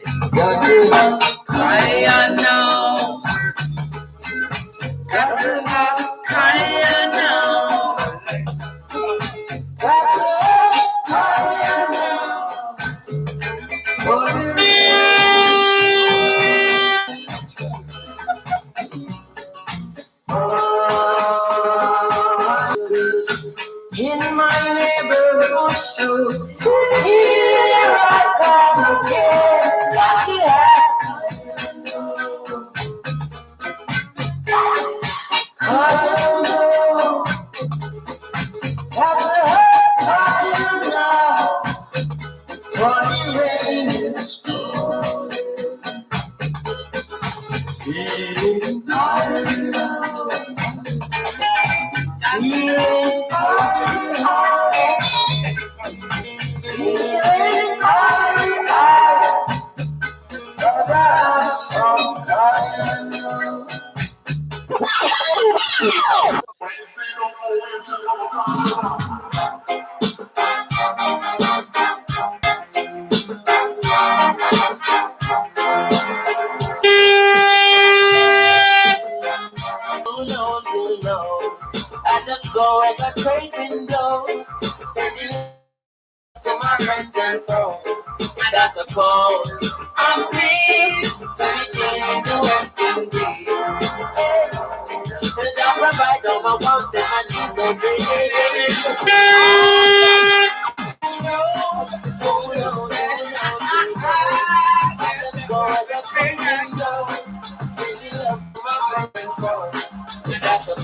In my neighborhood, so here I come again. Got to have Got to I just go and I trade windows, sending to my friends and foes. And I suppose I'm free to be chilling in the West Indies. Hey, the job provide all my wants and my needs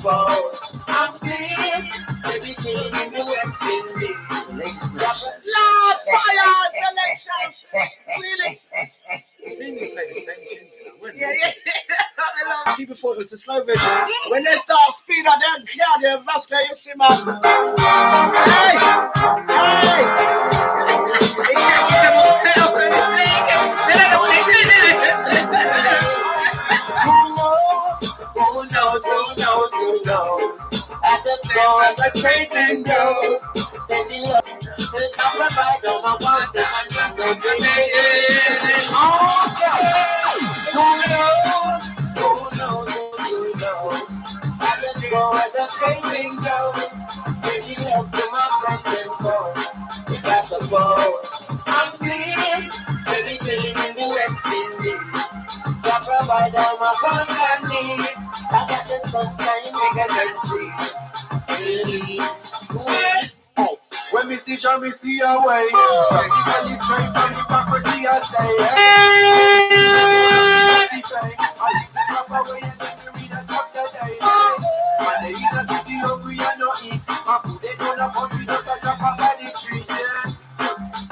so I'm free to be chilling in the West Indies. Lord, fire, selectors. Really? People thought it was the slow version. When they start speed up, they're clear, they're vascular, you see, man. Hey! Who knows? I just go and the trading goes, sending love to the provide all my wants and my needs so good. Who knows? I just go and the trading goes, sending love to my friends and foes. If I suppose I'm pleased to be chilling in the West Indies. I provide all my wants and needs. I got the sunshine bigger than trees. When me see John, me see your way. Basically straight from hypocrisy, I say. I leave the drop away and then we read a drop the day. When they eat a city hungry and no eat, my food they gonna country just a drop off of the tree.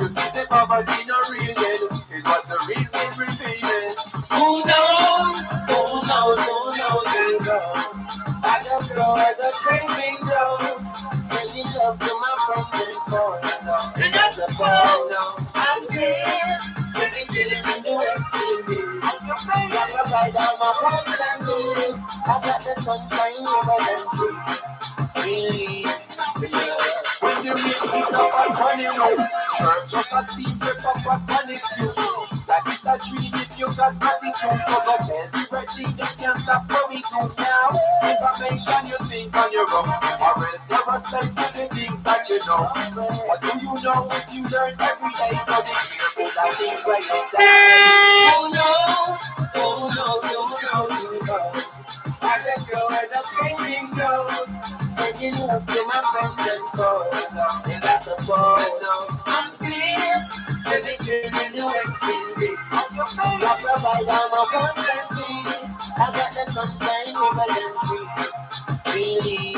You see the poverty no real then, is what the reason repayment. Who knows? I just go as a craving goes, sending love to my friends and foes. And I suppose I'm here, living chilling in the West Indies. I provide all my wants and needs. I got the sunshine river and trees. When you meet me up and running out, just a steam break up what punish you. Like it's a dream if you got attitude. So go tell the regime they can't stop going to now. Information you think on your own, or else you're a slave to the things that you know. What do you know if you learn every day? So be careful that things right you say. Who knows? I just go where the craving goes, sending love to my friends and foes. And I suppose I'm pleased to be chilling in the West Indies. I provide all my wants and needs. I got the sunshine, river and trees. Really,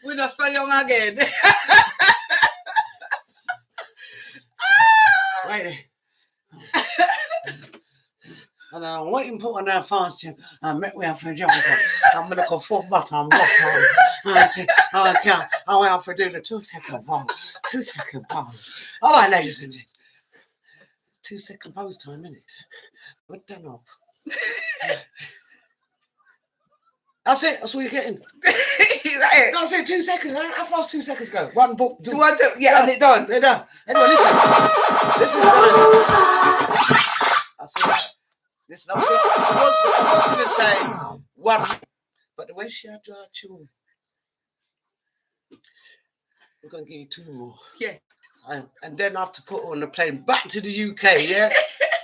We're not so young again. Right. And I'm waiting for an fast to met we have for a job. I'm gonna go full butt on what I can't. I want to do the 2-second bomb. 2-second bomb. All right, ladies and gents. 2-second pose time, isn't it? We're done up. That's it. That's what you're getting. That's it. 2 seconds. How fast 2 seconds go? One book. Do I do? Yeah, and it's done. They're done. Anyway, listen. This is gonna. That's all right. Listen, I was gonna say one, but the way she had to tune, we're gonna give you 2 more. Yeah. And then I have to put her on the plane back to the UK. Yeah.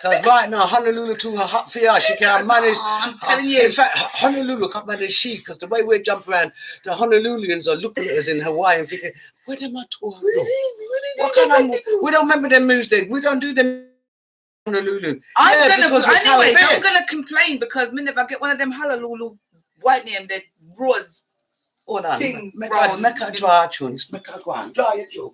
Because right now, Honolulu to her hot for her, she can't manage. I'm telling you. In fact, Honolulu can't manage she, because the way we jump around, the Honoluluians are looking at us in Hawaii and thinking, where them I talk? What kind of, we don't remember them moves there. We don't do them in Honolulu. I'm gonna complain because if I get one of them Honolulu white name, that Rose. Hold on. Thing make her draw tunes. Make her go on. Draw your tune.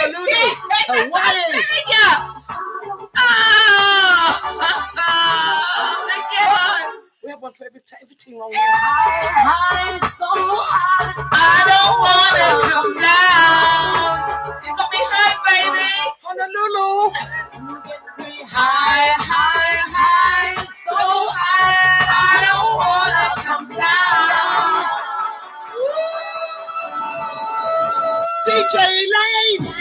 Honolulu, Hawaii. We have one for everything wrong here. High, so high. I don't wanna come down. You got me high, baby. Honolulu. High, high, high, so high. I don't wanna come down. DJ Elayne.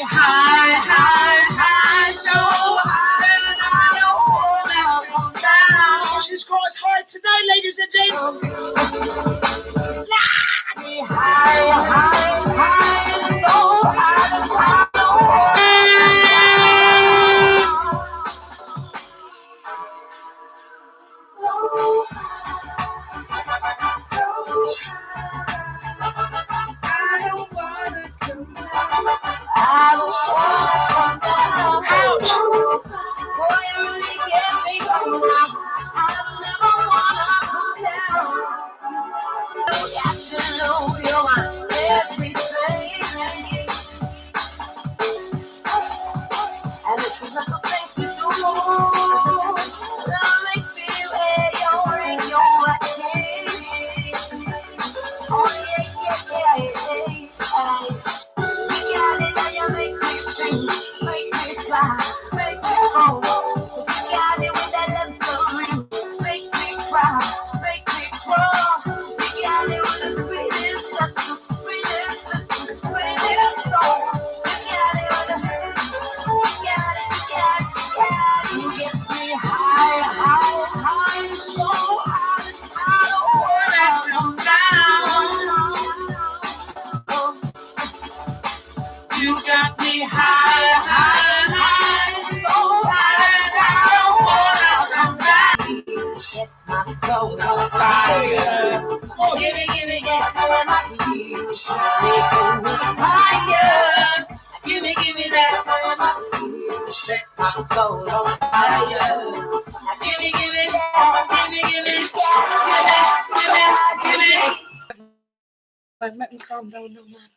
High, high, high, so high, I don't wanna come down. She's got us high today, ladies and gents. High, high, high, so high, I don't wanna You got me high, high, high, so high, I don't wanna come down. Set my soul on fire. Oh, give me, my peace. Taking me higher. Give me that. Set my soul on fire. Give me, Make me calm down, no man.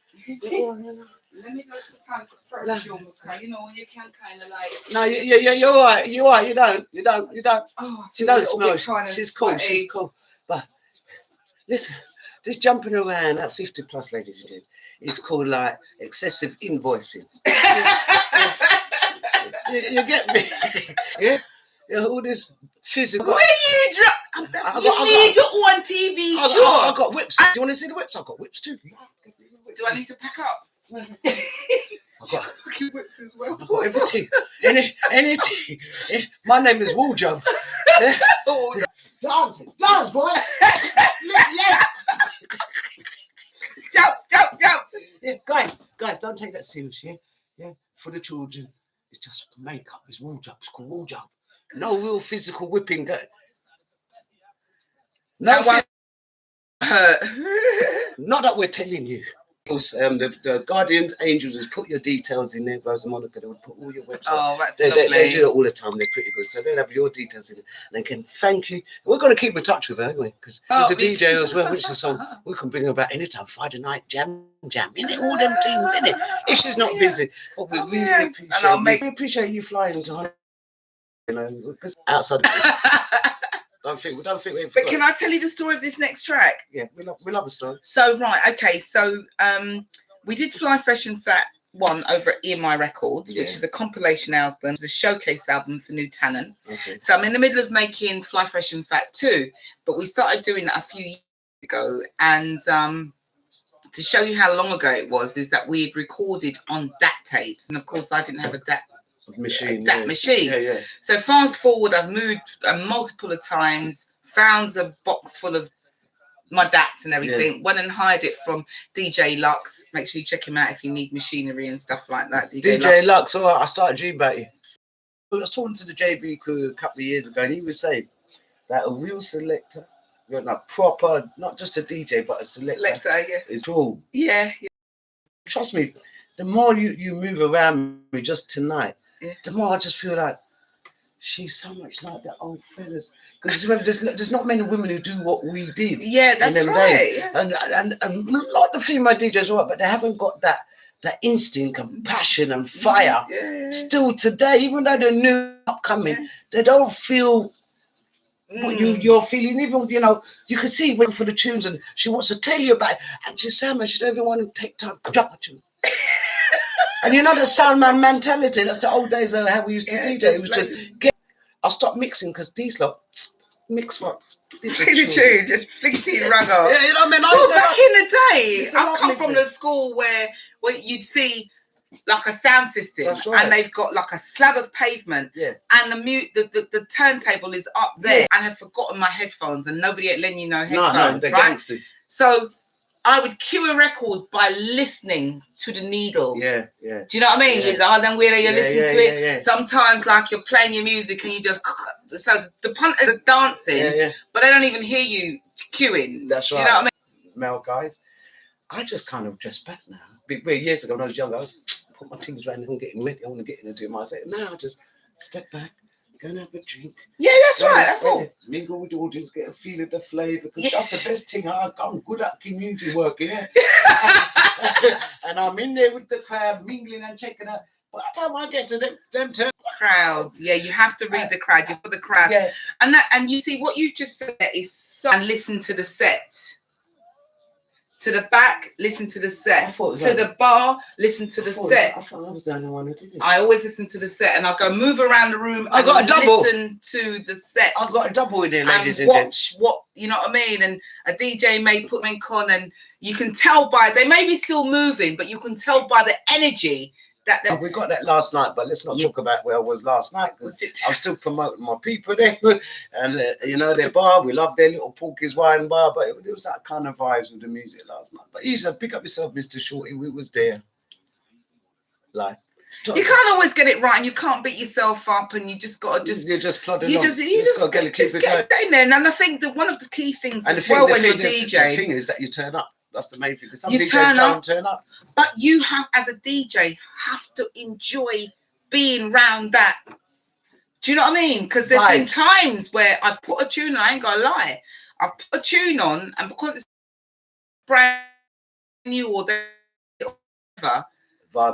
Let me just put time for perfume, because you know you can kind of like. No, you're all right. You're all right. You don't. Oh, She don't smell. She's cool. She's cool. But listen, this jumping around at 50 plus, ladies and gents, is called like excessive invoicing. you get me? Yeah. All this physical. Where you drop? You need your own TV show. I've got whips. Do you want to see the whips? I've got whips too. Do I need to pack up? I've got whips as well. I've got everything. Anything. My name is Wardrobe. Dance, boy. Jump. Yeah, guys, don't take that serious, yeah? For the children, it's just makeup. It's wardrobe. It's called wardrobe. No real physical whipping. Not that we're telling you. The guardian angels has put your details in there, Rose and Monica. They would put all your websites. Oh, that's lovely. They do it all the time. They're pretty good. So they'll have your details in it. And they can thank you. We're going to keep in touch with her, aren't we? Because she's a DJ as well, which is song we can bring her back anytime. Friday night jam, innit? All them things, innit? If she's not busy. But we really appreciate you flying to Hollywood, you know, because outside. Don't think we But can I tell you the story of this next track? Yeah, we love a story. So we did Fly Fresh and Fat 1 over at EMI Records, which is a compilation album, the showcase album for new talent. Okay. So I'm in the middle of making Fly Fresh and Fat 2, but we started doing that a few years ago. And to show you how long ago it was, is that we had recorded on DAT tapes, and of course I didn't have a DAT machine. Yeah. So fast forward, I've moved multiple of times, found a box full of my DATs and everything, went and hired it from DJ Lux. Make sure you check him out if you need machinery and stuff like that. DJ Lux, all right, I started dreaming about you. was talking to the JB crew a couple of years ago, and he was saying that a real selector, you're not proper, not just a DJ, but a selector is cool. Yeah. Trust me, the more you move around me just tonight, the more I just feel like she's so much like the old fellas. Because there's not many women who do what we did. Yeah, that's in them right. days. Yeah. And a lot of female DJs are right, but they haven't got that instinct and passion and fire. Yeah. Still today, even though they're new upcoming, they don't feel what you're feeling. Even, you know, you can see when for the tunes and she wants to tell you about it. And she's saying, she doesn't even want to take time to drop a tune. And you know the sound man mentality, that's the old days of how we used to DJ. It was just I'll stop mixing because these lot mix what? Play the tune, just flick it in, rag off. Yeah, you know what I mean? Well, back in the day, I've come from the school where you'd see like a sound system, and they've got like a slab of pavement, and the turntable is up there. I had forgotten my headphones, and nobody had lent you no headphones, they're right? gangsters. So I would cue a record by listening to the needle. Yeah. Do you know what I mean? Yeah. You go, then where you listen to it. Yeah. Sometimes, like, you're playing your music and you just so the punters are dancing, but they don't even hear you cueing. That's right. Do you know what I mean? Male guys, I just kind of dress back now. Years ago when I was younger, I was put my things around and getting ready. I want to get in and do my set. Now I just step back, go and have a drink. Yeah, that's right. That's all. Mingle with the audience, get a feel of the flavour. Because that's the best thing. I'm good at community work, yeah. And I'm in there with the crowd, mingling and checking out. By the time I get to them turn crowds, you have to read the crowd. You're for the crowd, and you see what you just said is so. And listen to the set. To the back, listen to the set. To the bar, listen to the set. I thought I was the only one who did it. I always listen to the set, and I'll go move around the room. I got a double. Listen to the set. I've got a double in there, ladies and watch what you know what I mean. And a DJ may put them on, and you can tell by they may be still moving, but you can tell by the energy that we got that last night. But let's not talk about where I was last night because I'm still promoting my people there, and you know their bar. We love their little Porky's wine bar, but it was that kind of vibes with the music last night. But you said, pick up yourself, Mr. Shorty. We was there. Like you can't always get it right, and you can't beat yourself up, and you just gotta you're just plodding you on. just get down there. And I think that one of the key things as well when you're DJing, the thing is that you turn up. That's the main thing. Some you DJs don't turn up. But you have, as a DJ, have to enjoy being round that. Do you know what I mean? Because there's been times where I've put a tune on, I ain't gonna lie. I've put a tune on, and because it's brand new or whatever,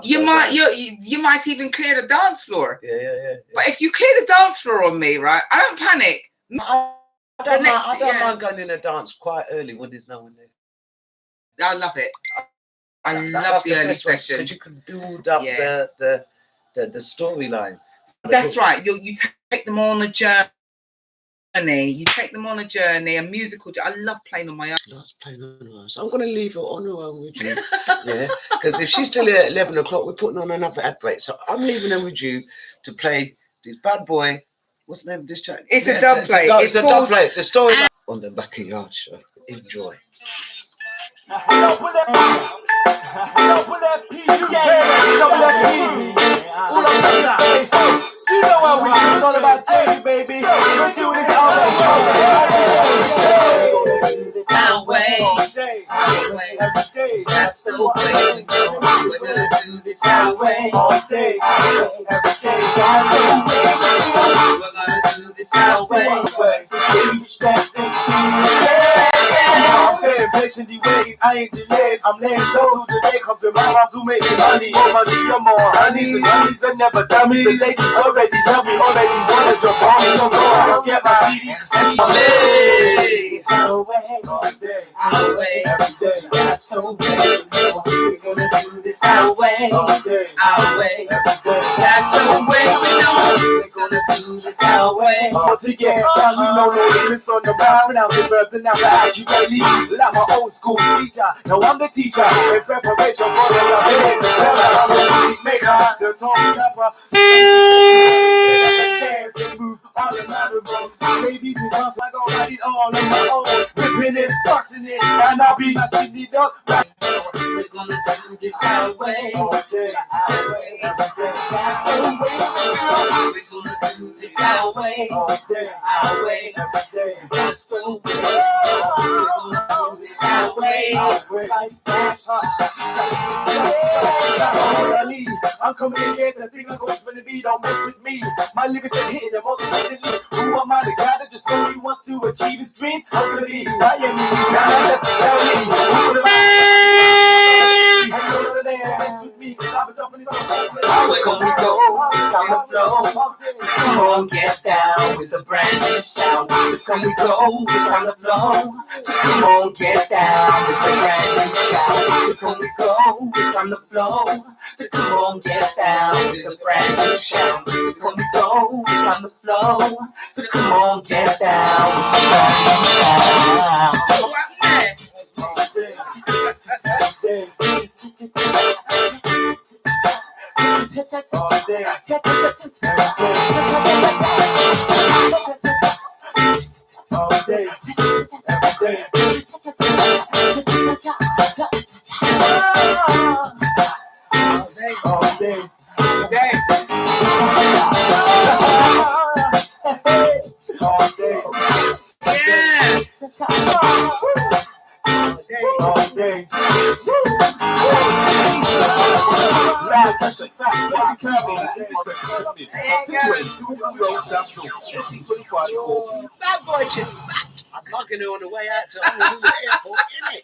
you might even clear the dance floor. Yeah. But if you clear the dance floor on me, right, I don't panic. I don't mind going in a dance quite early when there's no one there. I love it. I love the early session because you can build up the storyline. That's right. You take them on a journey. You take them on a journey, a musical journey. I love playing on my own. So I'm going to leave her on her own with you. Because if she's still here at 11 o'clock, we're putting on another ad break. So I'm leaving her with you to play this bad boy. What's the name of this track? It's a dub plate. It's a dub plate. The story on the Backayard show. Enjoy. You know what we do, it's all about change, baby. We're doing this all our way, that's the way we go. We're gonna do this our way, all day, every day, that's the way we go. We're gonna do this our way. I'm saying, placing the wave, I ain't delayed. I'm laying low till the day comes to my mom to make money. More money, or more honey. The honeys are never dummies. The ladies already love me, already wanna jump on me. Don't go, I don't get my CD. Our way, every day, that's the way. We're gonna do this our way, every day, that's the way we know. We're gonna do this our way. All together, we know no limits on the ground. Now the verbs and now the accurately, like my old school teacher. Now I'm the teacher in preparation for the love. I'm the beat maker, the tone rapper. Dance and move all in my room. Babies and dance like all I need all on my own. Ripping it, boxing it, and I'll be mashing it up. We're gonna do this our way. All day, Our way. That's the way. We're gonna do this our way. all day, Our way. every day. That's the way. We're gonna do this our way. I'm coming in here to sing a gospel to me, don't mess with me. My lyrics are hitting the most intensely. Who am I, the guy that just only wants to achieve his dreams? Ultimately, I am me, not necessarily. We're gonna go, it's time to flow. So come on, get down with the brand new sound. So come we go, it's time to flow. So come on, get down with the brand new sound. So come we go, it's time to flow. So come on, get down with the brand new sound. So come we go, it's time to flow. So come on, get down with the brand new sound. All day, all day, every day. All day, all day. Yeah. All day. Bad boy chick. I'm knocking her on the way out to Honolulu Airport, innit?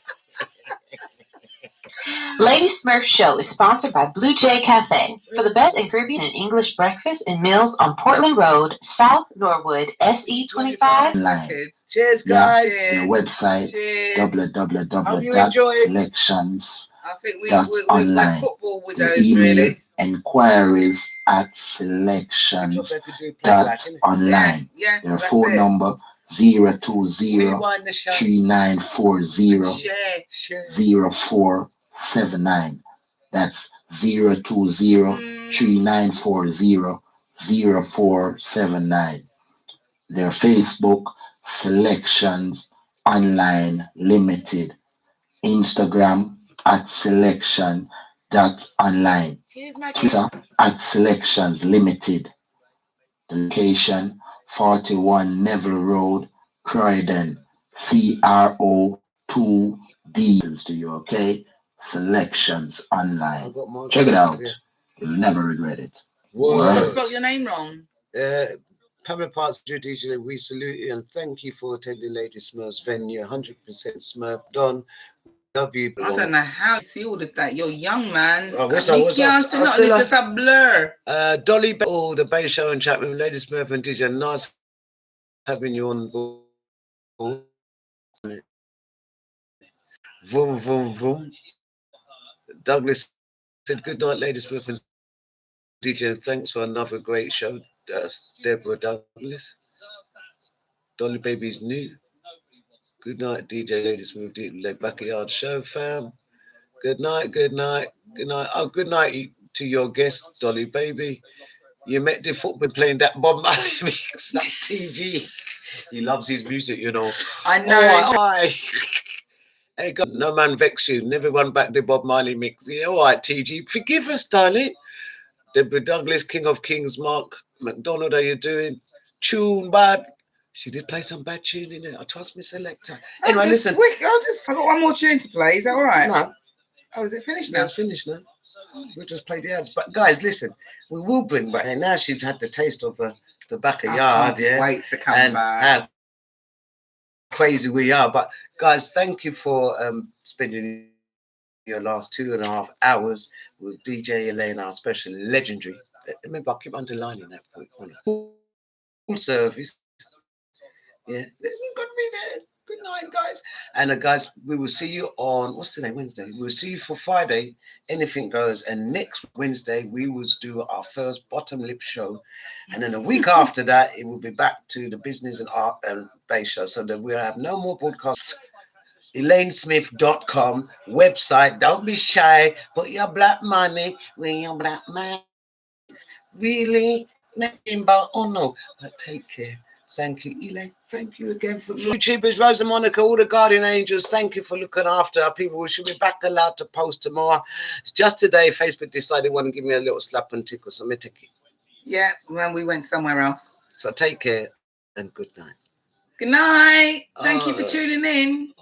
Lady Smurf Show is sponsored by Blue Jay Cafe for the best in Caribbean and English breakfast and meals on Portland Road, South Norwood, SE25. Online. Cheers, Yeah, guys. the website Cheers. www.selections.online. I think we're football Your widows, email really. enquiries at selections.online. Yeah, Their that's phone it. number 020 Rewind the show. 3940 Share. 0479. That's 020 3940 0479. Their Facebook Selections Online Limited. Instagram at selection.online. Cheers, Maggie. Twitter at Selections Limited. The location 41 Neville Road, Croydon, CRO2D. To you, okay? Selections Online. Check it out. You'll never regret it. I spelled your name wrong. Pamela Parks, DJ, we salute you and thank you for attending Lady Smurf's venue. 100% Smurf Don. Love you. I don't know how you see all of that. You're young, man. I wish You I was. can't see nothing. It's just a blur. Dolly, the Bay Show and chat with Lady Smurf and DJ. Nice having you on board. Vroom, vroom, vroom. Douglas said, good night, Lady Smurf and DJ. Thanks for another great show. That's Deborah Douglas. Dolly Baby's new. Good night, DJ Lady Smooth, Backayard Show, fam. Good night, good night, good night. Oh, good night to your guest, Dolly Baby. You met the football playing that Bob Marley mix. That's TG. He loves his music, you know. I know. Hey, God, no man vex you. Never run back the Bob Marley mix. Yeah, all right, TG. Forgive us, darling. Deborah Douglas, King of Kings, Mark McDonald, how you doing? Tune bad. She did play some bad tune in there. I trust me, selector. Anyway, listen. I got one more tune to play. Is that all right? No. Oh, is it finished now? It's finished now. We'll just play the ads. But guys, listen, we will bring back. And now she's had the taste of the Backayard. Yeah. Wait to come back. How crazy we are. But guys, thank you for spending your last 2.5 hours with DJ Elayne, our special legendary. Remember, I keep underlining that for you. Full service. Yeah, you've got to be there. Good night, guys. And guys, we will see you on, what's today, Wednesday? We will see you for Friday, Anything Goes. And next Wednesday, we will do our first Bottom Lip show. And then a week after that, it will be back to the Business and Art and Bass show. So that we'll have no more broadcasts. ElayneSmith.com website. Don't be shy. Put your black money where your black man. Really? Nothing but, oh no. But take care. Thank you, Elayne. Thank you again for YouTubers, Rosa Monica, all the guardian angels. Thank you for looking after our people. We should be back allowed to post tomorrow. Just today, Facebook decided they want to give me a little slap and tickle, so me take it. Yeah, when we went somewhere else. So take care and good night. Good night. Thank you for tuning in.